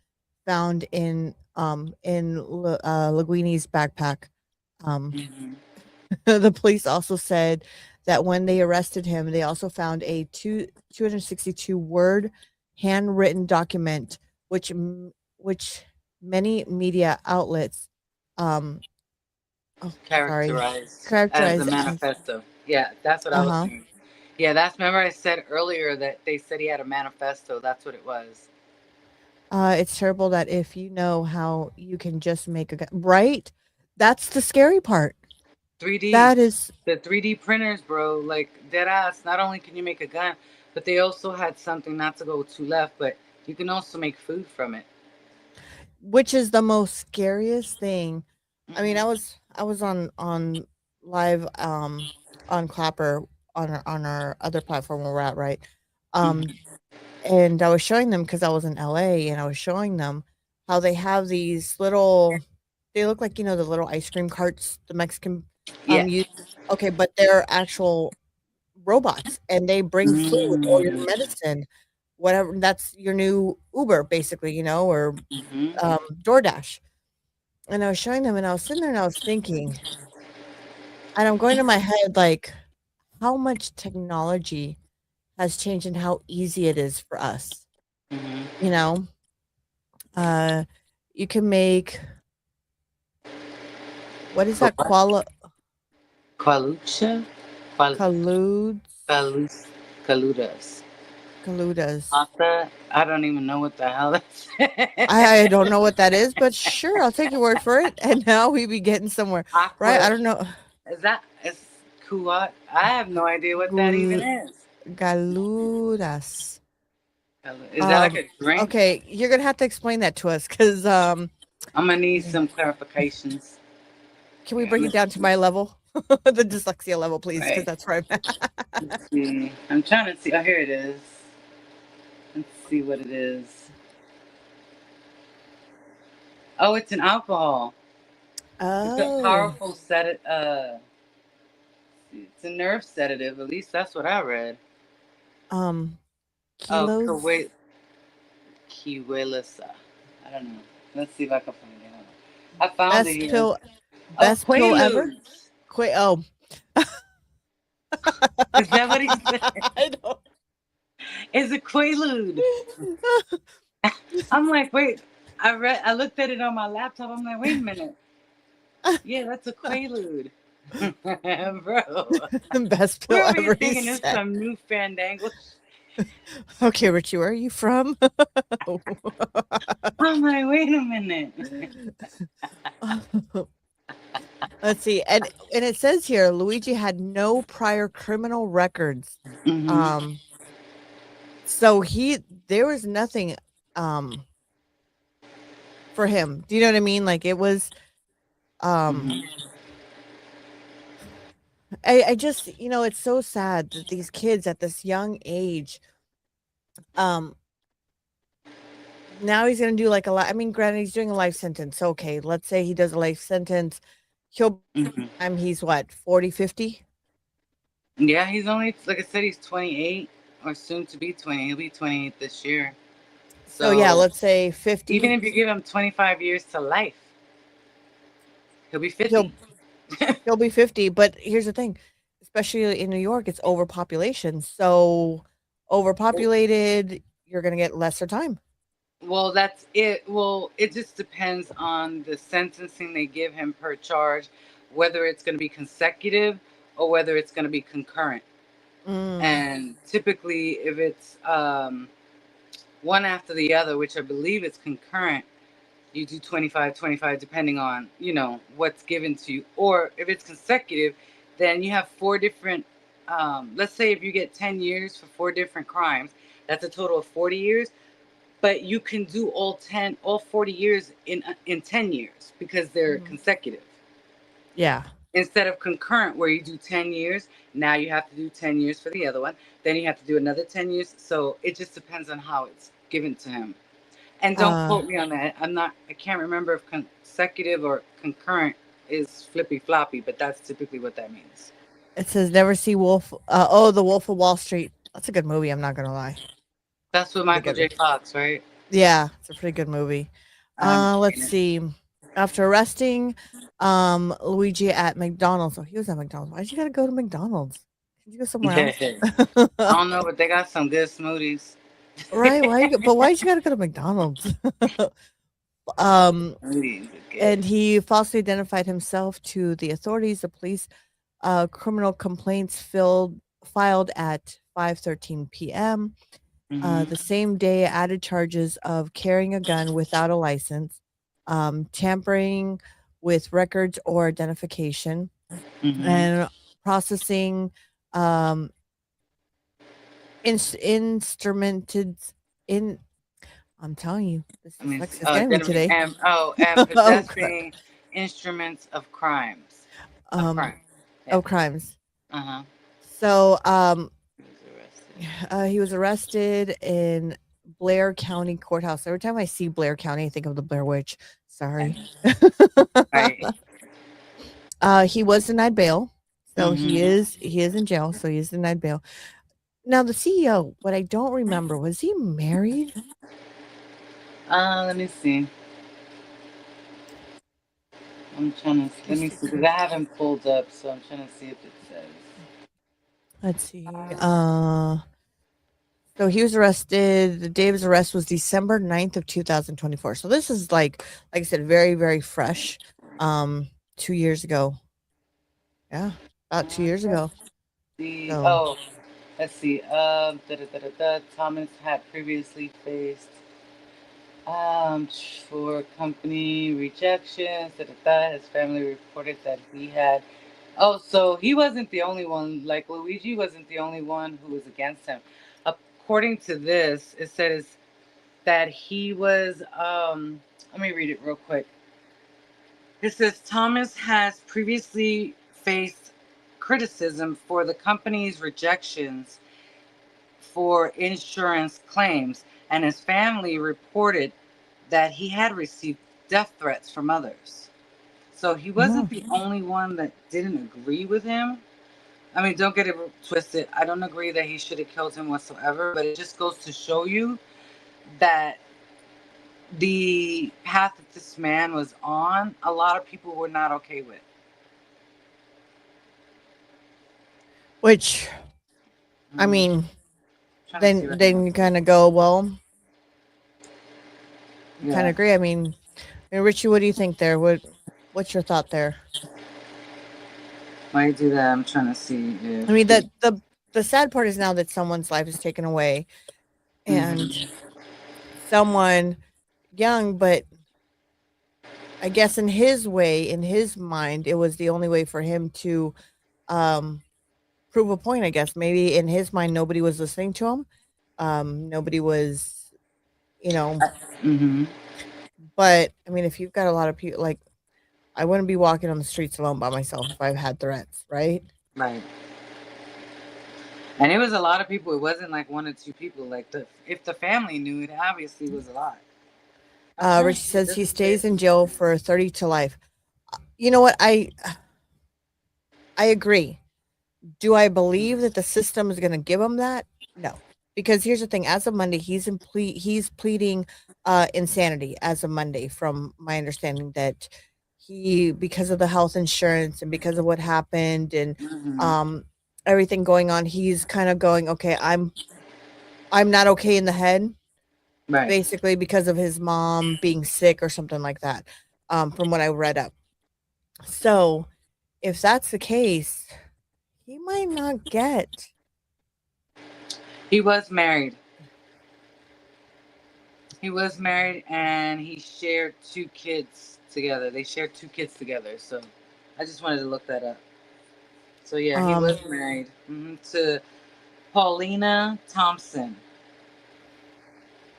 found in Linguini's backpack. Mhm. The police also said that when they arrested him, they also found a 262 word handwritten document, which many media outlets, um, oh, sorry, Characterized as a characterized as, manifesto. Yeah, that's what I was uh-huh. saying. Yeah, that's, remember I said earlier that they said he had a manifesto. That's what it was. It's terrible that if you know how you can just make a gun, right? That's the scary part. 3D. That is, The 3D printers, bro, like dead ass. Not only can you make a gun, but they also had something, not to go too left, but you can also make food from it. which is the most scariest thing. I mean, Mhm. I was on live on Clapper on our other platform where we're at, right? Um, Mhm. and I was showing them because I was in LA and I was showing them how they have these little, they look like, the little ice cream carts the Mexican Yeah. use. Okay, but they're actual robots and they bring food or your Mm-hmm. medicine, whatever. That's your new Uber, basically, or Mm-hmm. DoorDash. And I was showing them and I was sitting there and I was thinking, and I'm going to my head like how much technology has changed and how easy it is for us. Mm-hmm. You know, uh, you can make, what is that? Qualucha? Qual- Colludes, Calus- Caludas. colludas. Pasta? I don't even know what the hell that's. I don't know what that is, but sure, I'll take your word for it. And now we be getting somewhere, right? I Aqua. don't know. Is that. Is kuat? I have no idea what that even is. Galudas. Is that like a drink? Okay, you're gonna have to explain that to us because I'm gonna need some clarifications. can we Yeah, bring it down to my level, the dyslexia level, please? Because right. that's where I'm at. Let's see. I'm trying to see. Oh, here it is. Let's see what it is. Oh, it's an alcohol. It's a Oh, powerful sedative. It's a nerve sedative. At least that's what I read. um, Oh, kilos, Kiwilisa. I don't know. Let's see if I can find it. Hold on. I found it best here. pill, Oh, best pill ever. Quaaludes. Oh, Is that what he said? I don't. It's a Quaalude. I'm like, wait. I looked at it on my laptop. I'm like, wait a minute. Yeah, that's a Quaalude. Bro. Best We're pill over here ever. He thinking it's said. some new fandangle. Okay, Richie, where are you from? I'm like, wait a minute. Let's see, and it says here Luigi had no prior criminal records. Mm-hmm. Um, so there was nothing for him. Do you know what I mean? Like it was um Mm-hmm. I just, it's so sad that these kids at this young age, um, now he's gonna do like a lot. I mean, granted, he's doing a life sentence. Okay, let's say he does a life sentence. He'll Mm-hmm. he's what, 40, 50? Yeah, he's only, like I said, he's 28 or soon to be 20. He'll be 28 this year. So yeah, So let's say even 50. if you give him 25 years to life, he'll be 50. He'll he'll be 50, but here's the thing, especially in New York, it's overpopulation. So overpopulated, you're gonna get lesser time. Well, that's it. Well, it just depends on the sentencing they give him per charge, whether it's going to be consecutive or whether it's going to be concurrent. Mm, And typically, if it's one after the other, which I believe is concurrent, you do 25, 25, depending on, what's given to you. Or if it's consecutive, then you have four different, let's say if you get 10 years for four different crimes, that's a total of 40 years. But you can do all 40 years in 10 years because they're mhm. consecutive. Yeah. Instead of concurrent, where you do 10 years, now you have to do 10 years for the other one. Then you have to do another 10 years. So it just depends on how it's given to him. And don't quote me on that. I can't remember if consecutive or concurrent is flippy floppy, but that's typically what that means. It says never see Wolf. The Wolf of Wall Street. That's a good movie. I'm not gonna lie. That's with Pretty Michael good. J. Fox, right? Yeah, it's a pretty good movie. Let's see. After arresting Luigi at McDonald's. Oh, he was at McDonald's. Why'd you gotta go to McDonald's? Could you go somewhere else? I don't know, but they got some good smoothies. Right? Why'd you gotta go to McDonald's? Smoothies are good. And he falsely identified himself to the authorities. The police criminal complaints filed at 5:13 p.m. The same day, added charges of carrying a gun without a license, tampering with records or identification, and processing instrumented in. I'm telling you, this is getting me today. And possessing instruments of crimes. Of crimes. Uh-huh. So he was arrested in Blair County Courthouse. Every time I see Blair County, I think of the Blair Witch. Sorry. Right. He was denied bail. So he is in jail. So he is denied bail. Now the CEO, what I don't remember, was he married? Let me see. I'm trying to let me see because I have him pulled up, so I'm trying to see if it says. Let's see. So he was arrested. The day of his arrest was December 9th of 2024. So this is like I said, very, very fresh. 2 years ago. Yeah, about 2 years ago. Let's see. Thomas had previously faced for company rejections. His family reported that he had. Oh, so he wasn't the only one. Like Luigi wasn't the only one who was against him. According to this, it says that he was. Let me read it real quick. It says Thomas has previously faced criticism for the company's rejections for insurance claims, and his family reported that he had received death threats from others. So he wasn't the only one that didn't agree with him. I mean, don't get it twisted. I don't agree that he should have killed him whatsoever, but it just goes to show you that the path that this man was on, a lot of people were not okay with. Which, I mean, then you kind of go, well, you kind of agree. I mean, Richie, what do you think there? What's your thought there? Why do that? I'm trying to see. I mean, the sad part is now that someone's life is taken away, and someone young, but I guess in his way, in his mind, it was the only way for him to prove a point. I guess maybe in his mind, nobody was listening to him. Nobody was, But I mean, if you've got a lot of people, like, I wouldn't be walking on the streets alone by myself if I had threats, right? Right. And it was a lot of people. It wasn't like one or two people. Like if the family knew, it obviously was a lot. Richie says he stays in jail for 30 to life. You know what? I agree. Do I believe that the system is going to give him that? No. Because here's the thing. As of Monday, he's pleading insanity as of Monday, from my understanding, that because of the health insurance and because of what happened and everything going on, he's kind of going, okay, I'm not okay in the head, right, basically, because of his mom being sick or something like that, from what I read up. So if that's the case, he might not get. He was married. And he shared 2 kids together. They shared 2 kids together. So I just wanted to look that up. So yeah, he was married to Paulina Thompson.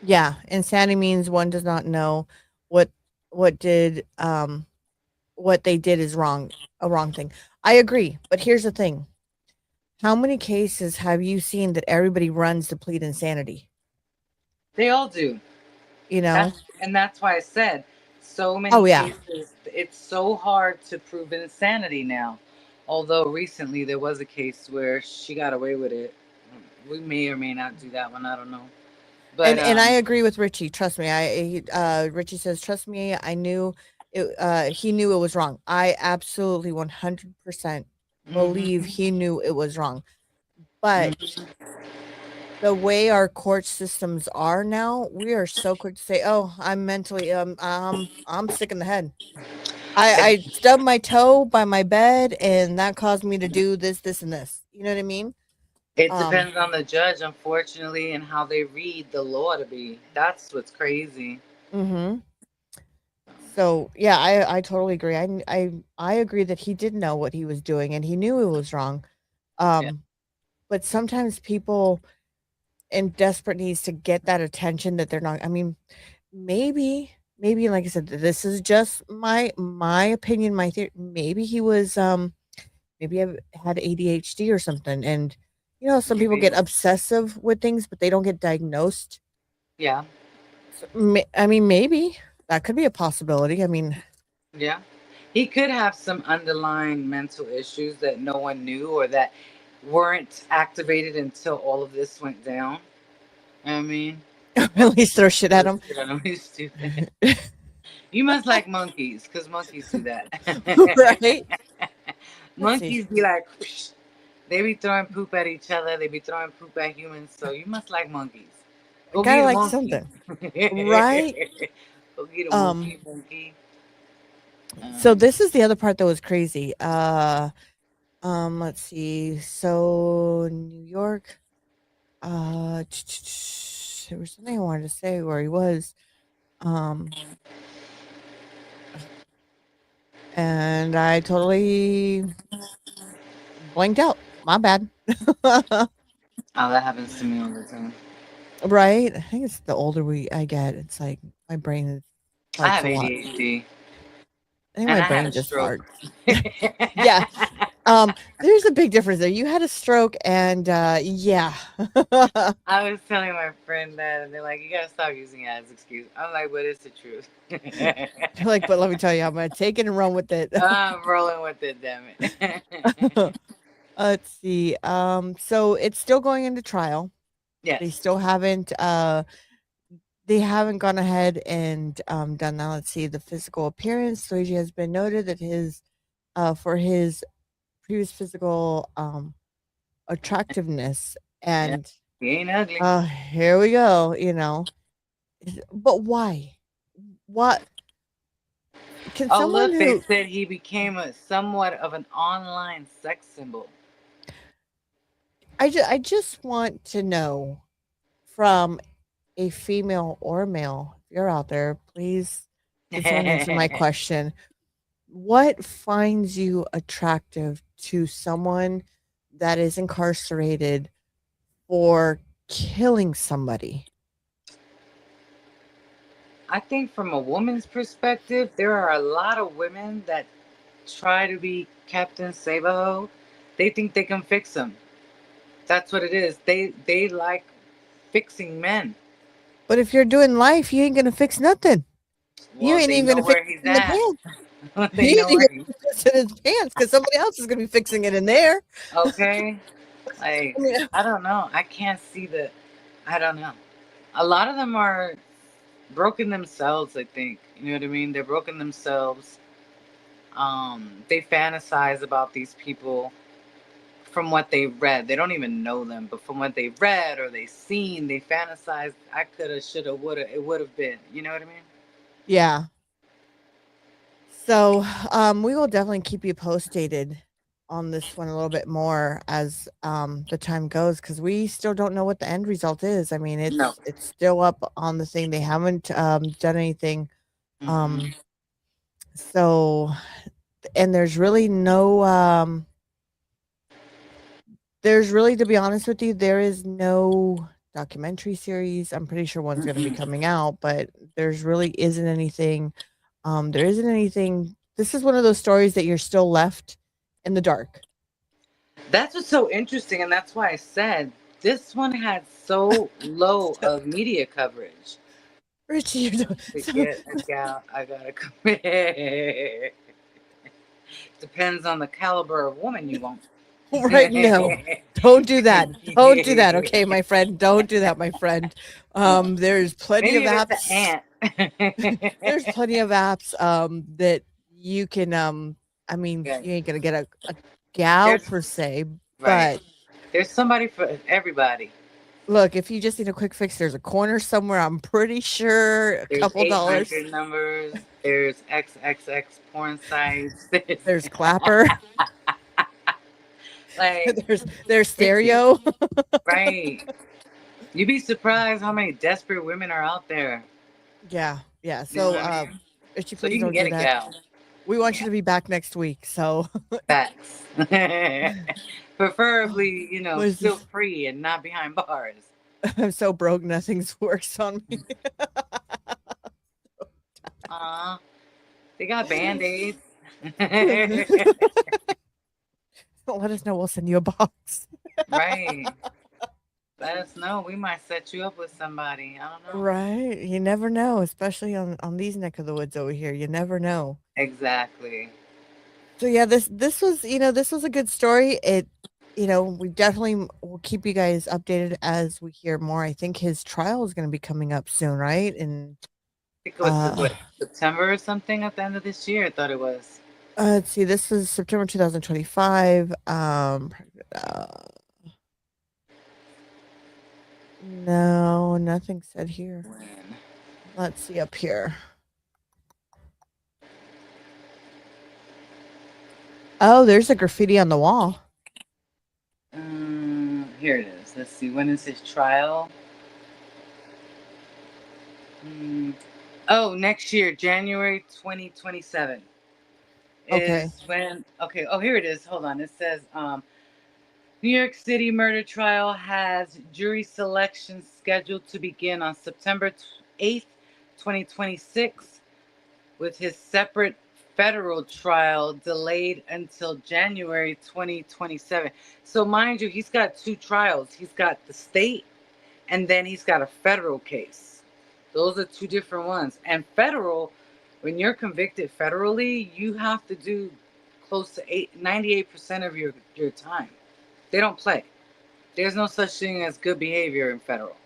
Yeah, insanity means one does not know what what they did is a wrong thing. I agree, but here's the thing. How many cases have you seen that everybody runs to plead insanity? They all do. You know? That's why I said so many Oh, yeah. cases. It's so hard to prove insanity now. Although recently there was a case where she got away with it. We may or may not do that one. I don't know. But And I agree with Richie. Trust me. Richie says, trust me. I knew it. He knew it was wrong. I absolutely 100% believe he knew it was wrong. But the way our court systems are now, we are so quick to say, "Oh, I'm mentally, I'm sick in the head. I stubbed my toe by my bed, and that caused me to do this, this, and this." You know what I mean? it depends on the judge, unfortunately, and how they read the law to be. That's what's crazy. Mm-hmm. So yeah, I totally agree. I agree that he did know what he was doing, and he knew it was wrong. Yeah. But sometimes people in desperate needs to get that attention that they're not. I mean, maybe like I said, this is just my opinion, my theory. Maybe he was maybe had ADHD or something, and some people Maybe. get obsessive with things, but they don't get diagnosed. Yeah. So, I mean, maybe that could be a possibility. I mean, Yeah. He could have some underlying mental issues that no one knew or that weren't activated until all of this went down. I mean, at least throw shit at him. He's stupid. You must like monkeys, because monkeys do that. Right? Monkeys be like, they be throwing poop at each other. They be throwing poop at humans. So you must like monkeys. Go Gotta get a like monkey. something, right? Go get a monkey. So this is the other part that was crazy. Let's see. So New York, there was something I wanted to say where he was. And I totally blanked out. My bad. Oh, that happens to me all the time. Right? I think it's the older I get, it's like my brain I farts have a lot. ADHD. I think And my I had brain a just stroke. farts. Yeah. There's a big difference there. You had a stroke and yeah. I was telling my friend that, and they're like, "You gotta stop using it as an excuse." I'm like, "But it's the truth." You're like, but let me tell you, I'm gonna take it and run with it. I'm rolling with it, damn it. Let's see. So it's still going into trial. They Yes. still haven't they haven't gone ahead and done that. Let's see. The physical appearance. Luigi has been noted that his for his previous physical attractiveness, Yeah. and He ain't ugly. here we go, but why? What can Oh, someone look, they who said he became somewhat of an online sex symbol. I just want to know from a female or male, if you're out there, please can someone answer my question. What finds you attractive to someone that is incarcerated for killing somebody? I think from a woman's perspective, there are a lot of women that try to be Captain Save-A-Ho. They think they can fix them. That's what it is. They like fixing men. But if you're doing life, you ain't gonna fix nothing. You Well, ain't they even know gonna fix where it he's in the at. pants. They He know ain't where even he's gonna fix it in his pants because somebody else is gonna be fixing it in there. okay. Like, I mean, I don't know. I can't see I don't know. A lot of them are broken themselves, I think. You know what I mean? They're broken themselves. They fantasize about these people from what they read. They don't even know them, but from what they read or they seen, they fantasize. I coulda, shoulda, woulda. It would have been. You know what I mean? yeah. So, we will definitely keep you posted on this one a little bit more as the time goes because we still don't know what the end result is. I mean, No. it's still up on the thing. They haven't done anything. Mm-mm. So, and there's really, to be honest with you, there is no documentary series. I'm pretty sure one's going to be Mm-mm. coming out, but there's really isn't anything. There isn't anything This is one of those stories that you're still left in the dark. That's what's so interesting, and that's why I said this one had so low of media coverage. Richie, you're doing To get a gal, I gotta commit. Depends on the caliber of woman you want. right now. Don't do that. Don't do that. Okay, my friend. Don't do that, my friend. There's plenty Maybe of if apps. it's an ant. There's plenty of apps that you can I mean, Yeah. you ain't gonna get a gal There's- per se, Right. but There's somebody for everybody. look, if you just need a quick fix, there's a corner somewhere. I'm pretty sure a There's couple dollars. 800 numbers. There's XXX porn sites. There's Clapper. Like, there's Stereo. right. You'd be surprised how many desperate women are out there. Yeah. You know So what I mean? Richie, So please you can don't get do a that. gal. We want you to be back next week. So Facts. Preferably, What is still this? free and not behind bars. I'm so broke, nothing's works on me. They got band-aids. Let us know. We'll send you a box. Right. Let us know. We might set you up with somebody. I don't know. Right. You never know, especially on these neck of the woods over here. You never know. Exactly. So yeah, this was, this was a good story. It, we definitely will keep you guys updated as we hear more. I think his trial is going to be coming up soon, right? And I think it was September or something at the end of this year. I thought it was. let's see. This is September 2025. No, nothing said here. When? Let's see up here. Oh, there's a graffiti on the wall. Here it is. Let's see. When is his trial? Oh, next year, January 2027. Okay. Is when. Okay. Oh, here it is. Hold on. It says New York City murder trial has jury selection scheduled to begin on September 8th, 2026, with his separate federal trial delayed until January 2027. So mind you, he's got two trials. He's got the state and then he's got a federal case. Those are two different ones. And federal, when you're convicted federally, you have to do close to 98% of your time. They don't play. There's no such thing as good behavior in federal.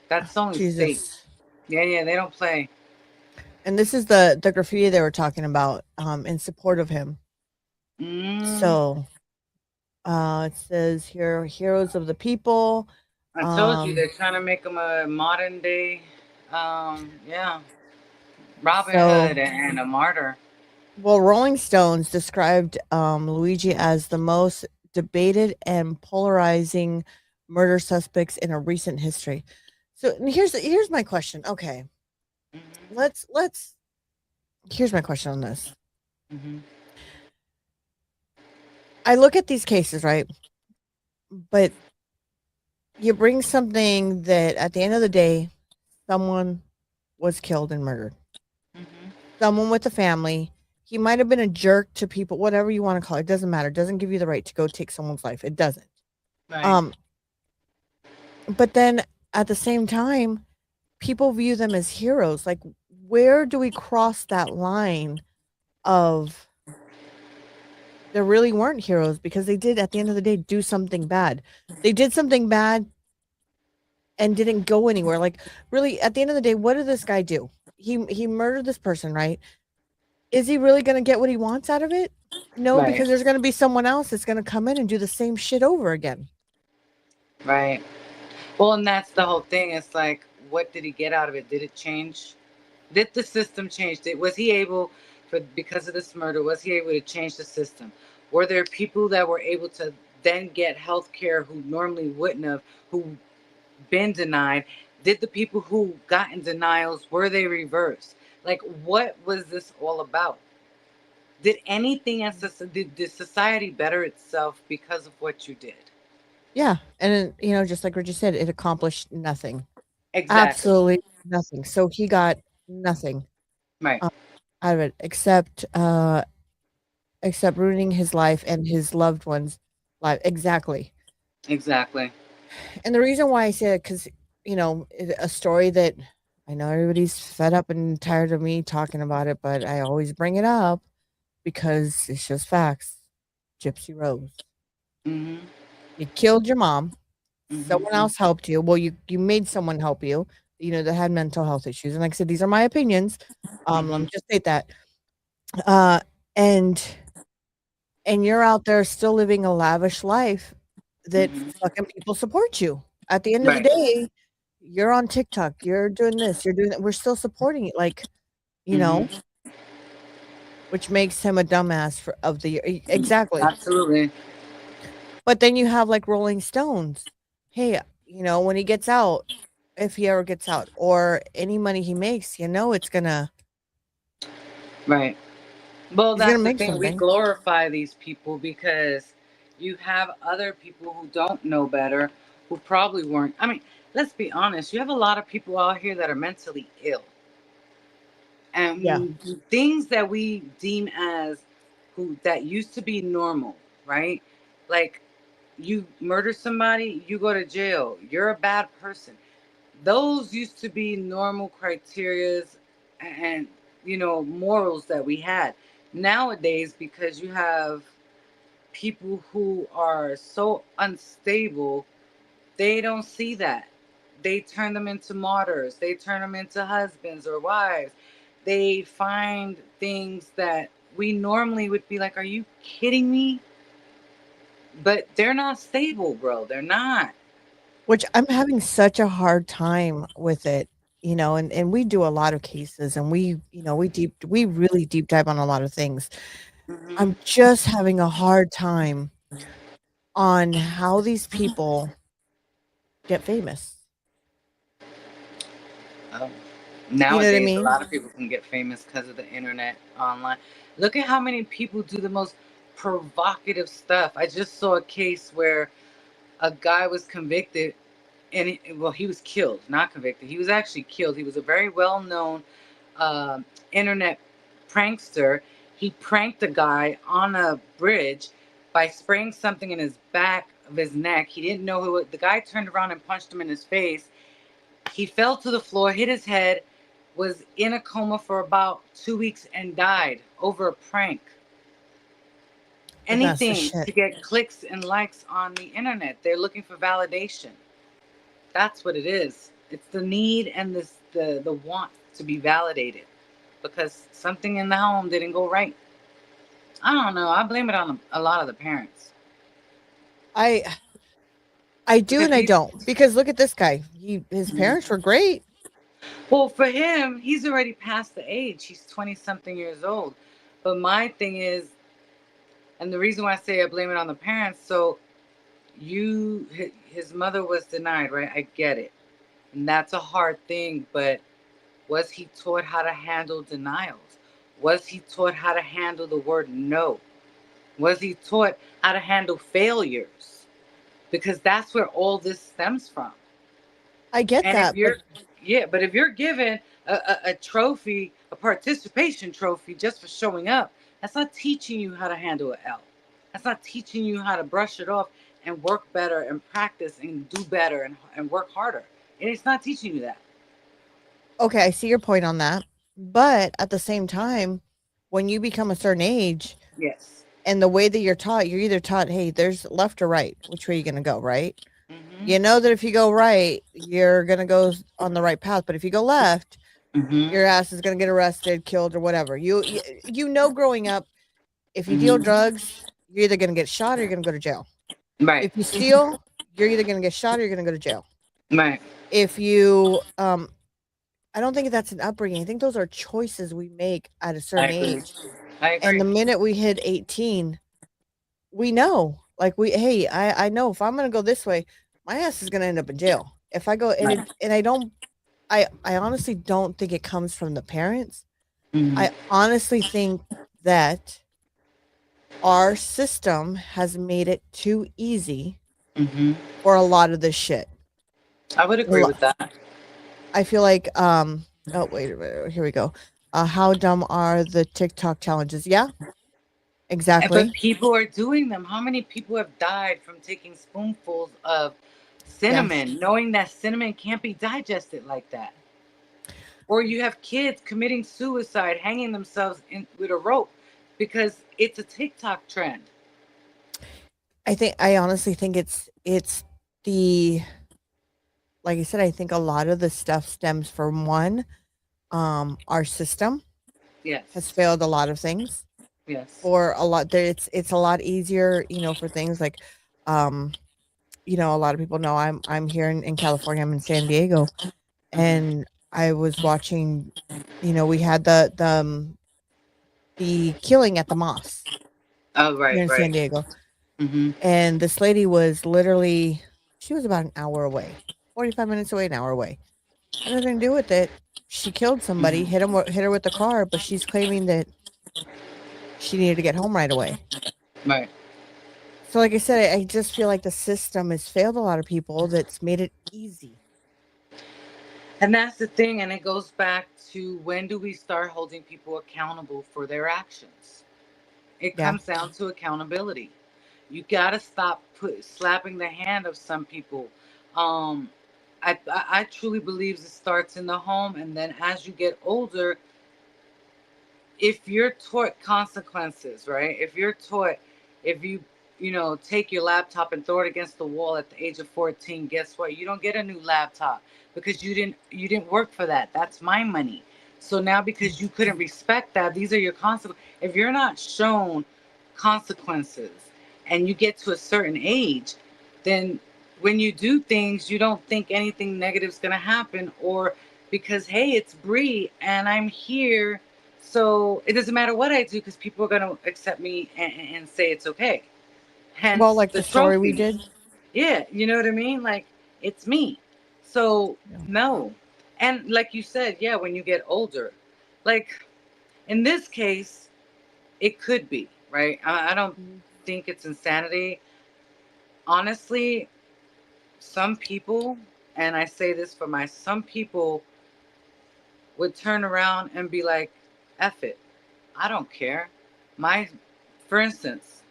That's only state. Yeah, they don't play. And this is the graffiti they were talking about in support of him. So it says here, heroes of the people. I told you they're trying to make him a modern day Robin Hood and a martyr. Well, Rolling Stones described Luigi as the most debated and polarizing murder suspects in a recent history. So here's my question. Okay. Let's here's my question on this. I look at these cases, right? But you bring something that at the end of the day, someone was killed and murdered. Someone with a family. He might have been a jerk to people, whatever you want to call it. It doesn't matter. It doesn't give you the right to go take someone's life. It doesn't. Right. But then at the same time, people view them as heroes. Like, where do we cross that line of there really weren't heroes because they did at the end of the day do something bad. They did something bad and didn't go anywhere. Like, really, at the end of the day, what did this guy do? He murdered this person, right? Is he really going to get what he wants out of it? No, because there's going to be someone else that's going to come in and do the same shit over again. Right. Well, and that's the whole thing. It's like, what did he get out of it? Did it change? Did the system change? Was he able, because of this murder, was he able to change the system? Were there people that were able to then get health care who normally wouldn't have, who been denied? Did the people who got in denials, were they reversed? Like, what was this all about? Did anything did society better itself because of what you did? Yeah. And, just like Richard said, it accomplished nothing. Exactly. Absolutely nothing. So he got nothing. Right. out of it, except ruining his life and his loved ones' life. Exactly. Exactly. And the reason why I say it, because, a story that I know everybody's fed up and tired of me talking about it, but I always bring it up because it's just facts. Gypsy Rose. Mm-hmm. You killed your mom. Someone Mm-hmm. else helped you. Well, you made someone help you, that had mental health issues. And like I said, these are my opinions. Let me just state that. Uh, and you're out there still living a lavish life that Mm-hmm. fucking people support you. At the end of the Right. day, you're on TikTok, you're doing this, you're doing that. We're still supporting it, like, Mm-hmm. which makes him a dumbass of the year. Exactly. Absolutely. But then you have like Rolling Stones. Hey, when he gets out, if he ever gets out, or any money he makes, it's gonna Right. Well, he's gonna that's the make thing. We something. glorify these people because you have other people who don't know better, who probably weren't. I mean, let's be honest. You have a lot of people out here that are mentally ill. Yeah. And things that we deem as who that used to be normal, right? Like you murder somebody, you go to jail. You're a bad person. Those used to be normal criterias and morals that we had. Nowadays, because you have people who are so unstable, they don't see that. They turn them into martyrs. They turn them into husbands or wives. They find things that we normally would be like, are you kidding me? But they're not stable, bro. They're not. Which I'm having such a hard time with it, and we do a lot of cases, and we really deep dive on a lot of things. Mm-hmm. I'm just having a hard time on how these people get famous. Oh. You know what I Nowadays, a mean? lot of people can get famous because of the internet online. Look at how many people do the most provocative stuff. I just saw a case where a guy was convicted and he was killed, not convicted. He was actually killed. He was a very well-known uh, internet prankster. He pranked a guy on a bridge by spraying something in his back of his neck. He didn't know who the guy turned around and punched him in his face. He fell to the floor, hit his head, was in a coma for about 2 weeks and died over a prank. And that's the Anything shit. to get clicks and likes on the internet. They're looking for validation. That's what it is. It's the need and the want to be validated because something in the home didn't go right. I don't know. I blame it on a lot of the parents I I do because and I don't, because look at this guy. His parents were great. well, for him, he's already past the age. He's 20 something years old. But my thing is, and the reason why I say I blame it on the parents, so his mother was denied, right? I get it. And that's a hard thing, but was he taught how to handle denials? Was he taught how to handle the word no? Was he taught how to handle failures? Because that's where all this stems from. I get And if that, but but if you're given a trophy, a participation trophy just for showing up, that's not teaching you how to handle an L. That's not teaching you how to brush it off and work better and practice and do better and work harder. And it's not teaching you that. okay, I see your point on that. But at the same time, when you become a certain age Yes. and the way that you're taught, you're either taught, hey, there's left or right. Which way are you going to go, right? Mm-hmm. You know that if you go right, you're going to go on the right path. But if you go left, Mm-hmm. your ass is going to get arrested, killed, or whatever. Growing up, if you deal Mm-hmm. drugs, you're either going to get shot or you're going to go to jail. Right. If you steal, you're either going to get shot or you're going to go to jail. Right. If you I don't think that's an upbringing. I think those are choices we make at a I certain agree. age. I And agree. the minute we hit 18, we know. Like hey, I know if I'm gonna go this way, my ass is gonna end up in jail. If I go Right. and I don't I honestly don't think it comes from the parents. Mm-hmm. I honestly think that our system has made it too easy Mm-hmm. for a lot of this shit. I would A agree lo- with that. I feel like oh wait a minute, here we go. How dumb are the TikTok challenges? Yeah, But exactly. people are doing them. How many people have died from taking spoonfuls of Yes. cinnamon, knowing that cinnamon can't be digested like that? Or you have kids committing suicide, hanging themselves with a rope because it's a TikTok trend. I honestly think it's the like I said, I think a lot of the stuff stems from one, our system has Yes. failed a lot of things. Yes. For a lot there it's a lot easier, for things like, um, a lot of people know I'm here in California, I'm in San Diego, Mm-hmm. and I was watching, we had the killing at the mosque Oh, here right, in San right. Diego. Mm-hmm. And this lady was literally she was about an hour away, 45 minutes away, an hour away. Had nothing to do with it. She killed somebody, Mm-hmm. hit her with the car, but she's claiming that she needed to get home right away. Right. So, like I said, I just feel like the system has failed a lot of people that's made it easy. And that's the thing. And it goes back to, when do we start holding people accountable for their actions? It Yeah. comes down to accountability. You got to stop slapping the hand of some people. Um, I truly believe it starts in the home. And then as you get older, if you're taught consequences, right? If you're taught, if you take your laptop and throw it against the wall at the age of 14, guess what? You don't get a new laptop because you didn't work for that. That's my money. So now, because you couldn't respect that, these are your consequences. If you're not shown consequences and you get to a certain age, then when you do things, you don't think anything negative is going to happen, or because, hey, it's Bree and I'm here, so it doesn't matter what I do because people are going to accept me and say it's okay. Well, Hence like the the story we trophy. did. Yeah, you know what I mean? Like, it's me. So, Yeah. no. And like you said, yeah, when you get older, like in this case, it could be, right? I don't Mhm. think it's insanity. Honestly, some people, and I say this for some people would turn around and be like, F it. I don't care. For instance,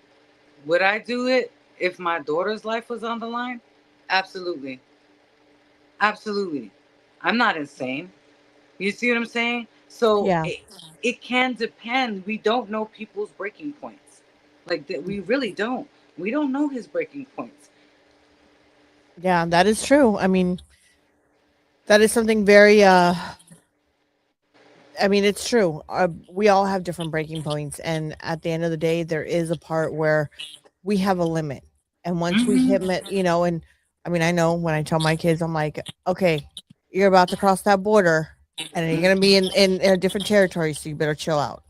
would I do it if my daughter's life was on the line? Absolutely. Absolutely. I'm not insane. You see what I'm saying? So Yeah. it can depend. We don't know people's breaking points. Like that, we really don't. We don't know his breaking points. Yeah, that is true. I mean, that is something very I mean, it's true. We all have different breaking points, and at the end of the day, there is a part where we have a limit, and once we hit Mm-hmm. it, and I mean, I know when I tell my kids, I'm like, okay, you're about to cross that border, and you're gonna be in a different territory, so you better chill out.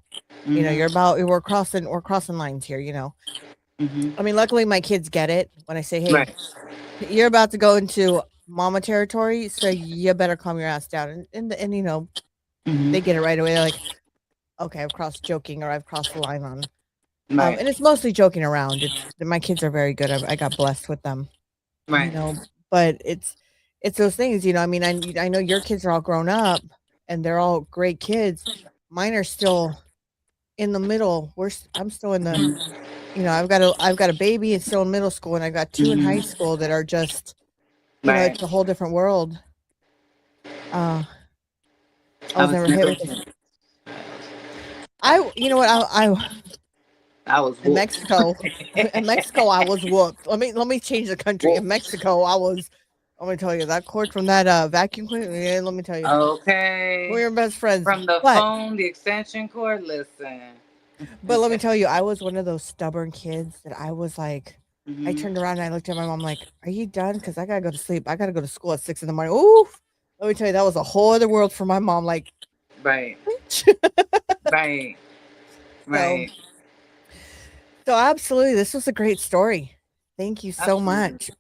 Mm-hmm. We're crossing lines here. Mm-hmm. I mean, luckily my kids get it when I say, hey, Right. you're about to go into mama territory, so you better calm your ass down, and they Mm-hmm. get it right away. They're like, okay, I've crossed joking or I've crossed the line on. Right. And it's mostly joking around. It's My kids are very good. I got blessed with them, you Right. know. But it's those things, I mean, I know your kids are all grown up and they're all great kids. Mine are still in the middle. I'm still in the, I've got a baby. It's still in middle school, and I've got two in high Mm-hmm. school that are just, Right. it's a whole different world. Uh, I I was was never hit never. with this. You know what? I I was In whooped. Mexico, in Mexico, I was whooped. Let me change the country. In Whooped. Mexico, I was. Let me tell you that cord from that vacuum cleaner. Yeah, let me tell you, Okay. we're your best friends. From the But phone, the extension cord. Listen. let me tell you, I was one of those stubborn kids that I was like. I Mm-hmm. turned around and I looked at my mom like, "Are you done? Because I gotta go to sleep. I gotta go to school at 6 in the morning." Oof. Let me tell you, that was a whole other world for my mom. Like, Right. Right. so, Right. so absolutely, this was a great story. Thank you so Absolutely. much.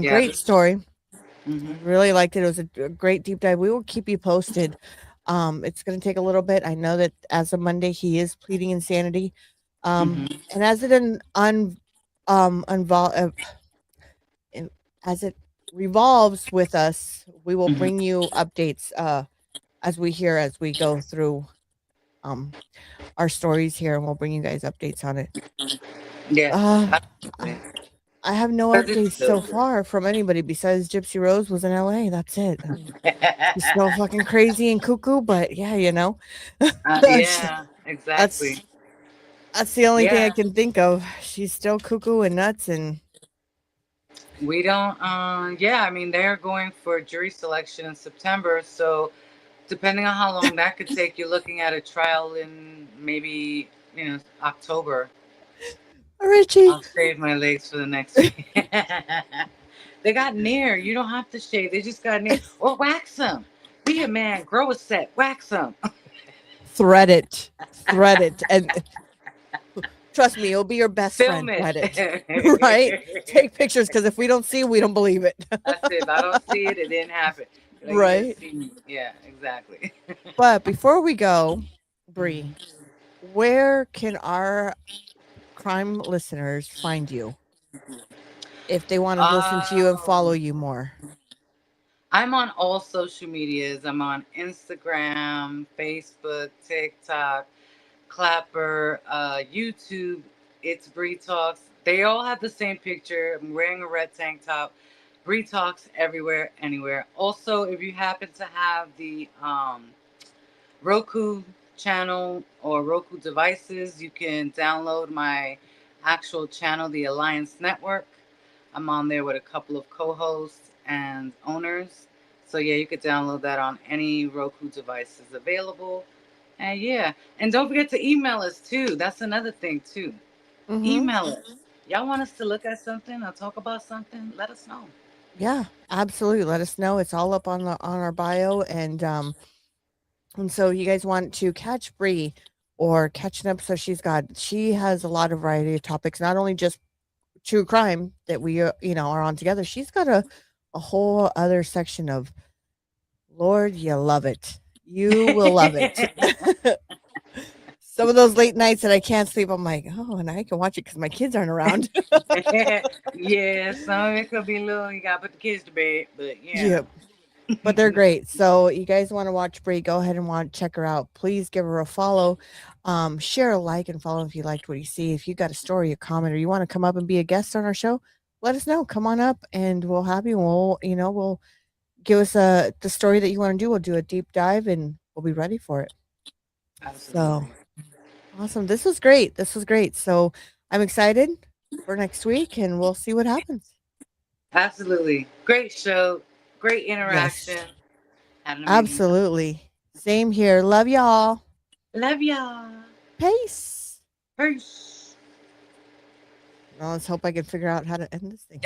Yeah. Great story. I Mm-hmm. really liked it. It was a great deep dive. We will keep you posted. It's going to take a little bit. I know that as of Monday, he is pleading insanity. Mm-hmm. And as it unvol- in- as it revolves with us, we will Mm-hmm. bring you updates as we go through. our stories here, and we'll bring you guys updates on it. Yes, Uh, absolutely. I have no 'Cause it's updates so so far from anybody besides Gypsy Rose was in LA. That's it. good. She's still fucking crazy and cuckoo, but yeah, that's Yeah, exactly. that's the only thing I Yeah, can think of. She's still cuckoo and nuts, and we don't. Yeah, I mean, they're going for jury selection in September, so depending on how long that could take, you're looking at a trial in maybe October. Richie. I'll shave my legs for the next week. They got near. You don't have to shave. They just got near. Or wax them. Be a man. Grow a set. Wax them. Thread it. Thread it. And trust me, it'll be your best Film friend. it. Thread it. Right? Take pictures because if we don't see it, we don't believe it. That's it. If I don't see it, it didn't happen. Like, you didn't Right? see me. Yeah, exactly. But before we go, Bree, where can our crime listeners find you if they want to listen to you and follow Um, you more? I'm on all social medias. I'm on Instagram, Facebook, TikTok, Clapper, YouTube. It's Bree Talks. They all have the same picture. I'm wearing a red tank top. Bree Talks everywhere, anywhere. Also, if you happen to have the Roku channel or Roku devices, you can download my actual channel, the Alliance Network. I'm on there with a couple of co-hosts and owners. So yeah, you could download that on any Roku devices available. And yeah, and don't forget to email us too. That's another thing too. Mm-hmm. Email us. Y'all want us to look at something or talk about something? Let us know. Yeah, absolutely. Let us know. It's all up on our bio, and so you guys want to catch Bree or catch an episode she has a lot of variety of topics, not only just true crime that we are on together. She's got a whole other section of Lord, you love it. You will love it. Some of those late nights that I can't sleep, I'm like, oh, and I can watch it because my kids aren't around. Yeah, some of it could be little. You gotta put the kids to bed, but yeah. Yep. But they're great. So you guys want to watch Brie, go ahead and check her out. Please give her a follow. Share a like and follow if you liked what you see. If you got a story, a comment, or you want to come up and be a guest on our show, let us know. Come on up and we'll have you. We'll give us the story that you want to do. We'll do a deep dive and we'll be ready for it. So Absolutely. awesome. This was great. This was great. So I'm excited for next week and we'll see what happens. Absolutely. Great show. Great Yes. interaction. Had an amazing time. Absolutely. Same here. Love y'all. Love y'all. Peace. Peace. Well, let's hope I can figure out how to end this thing.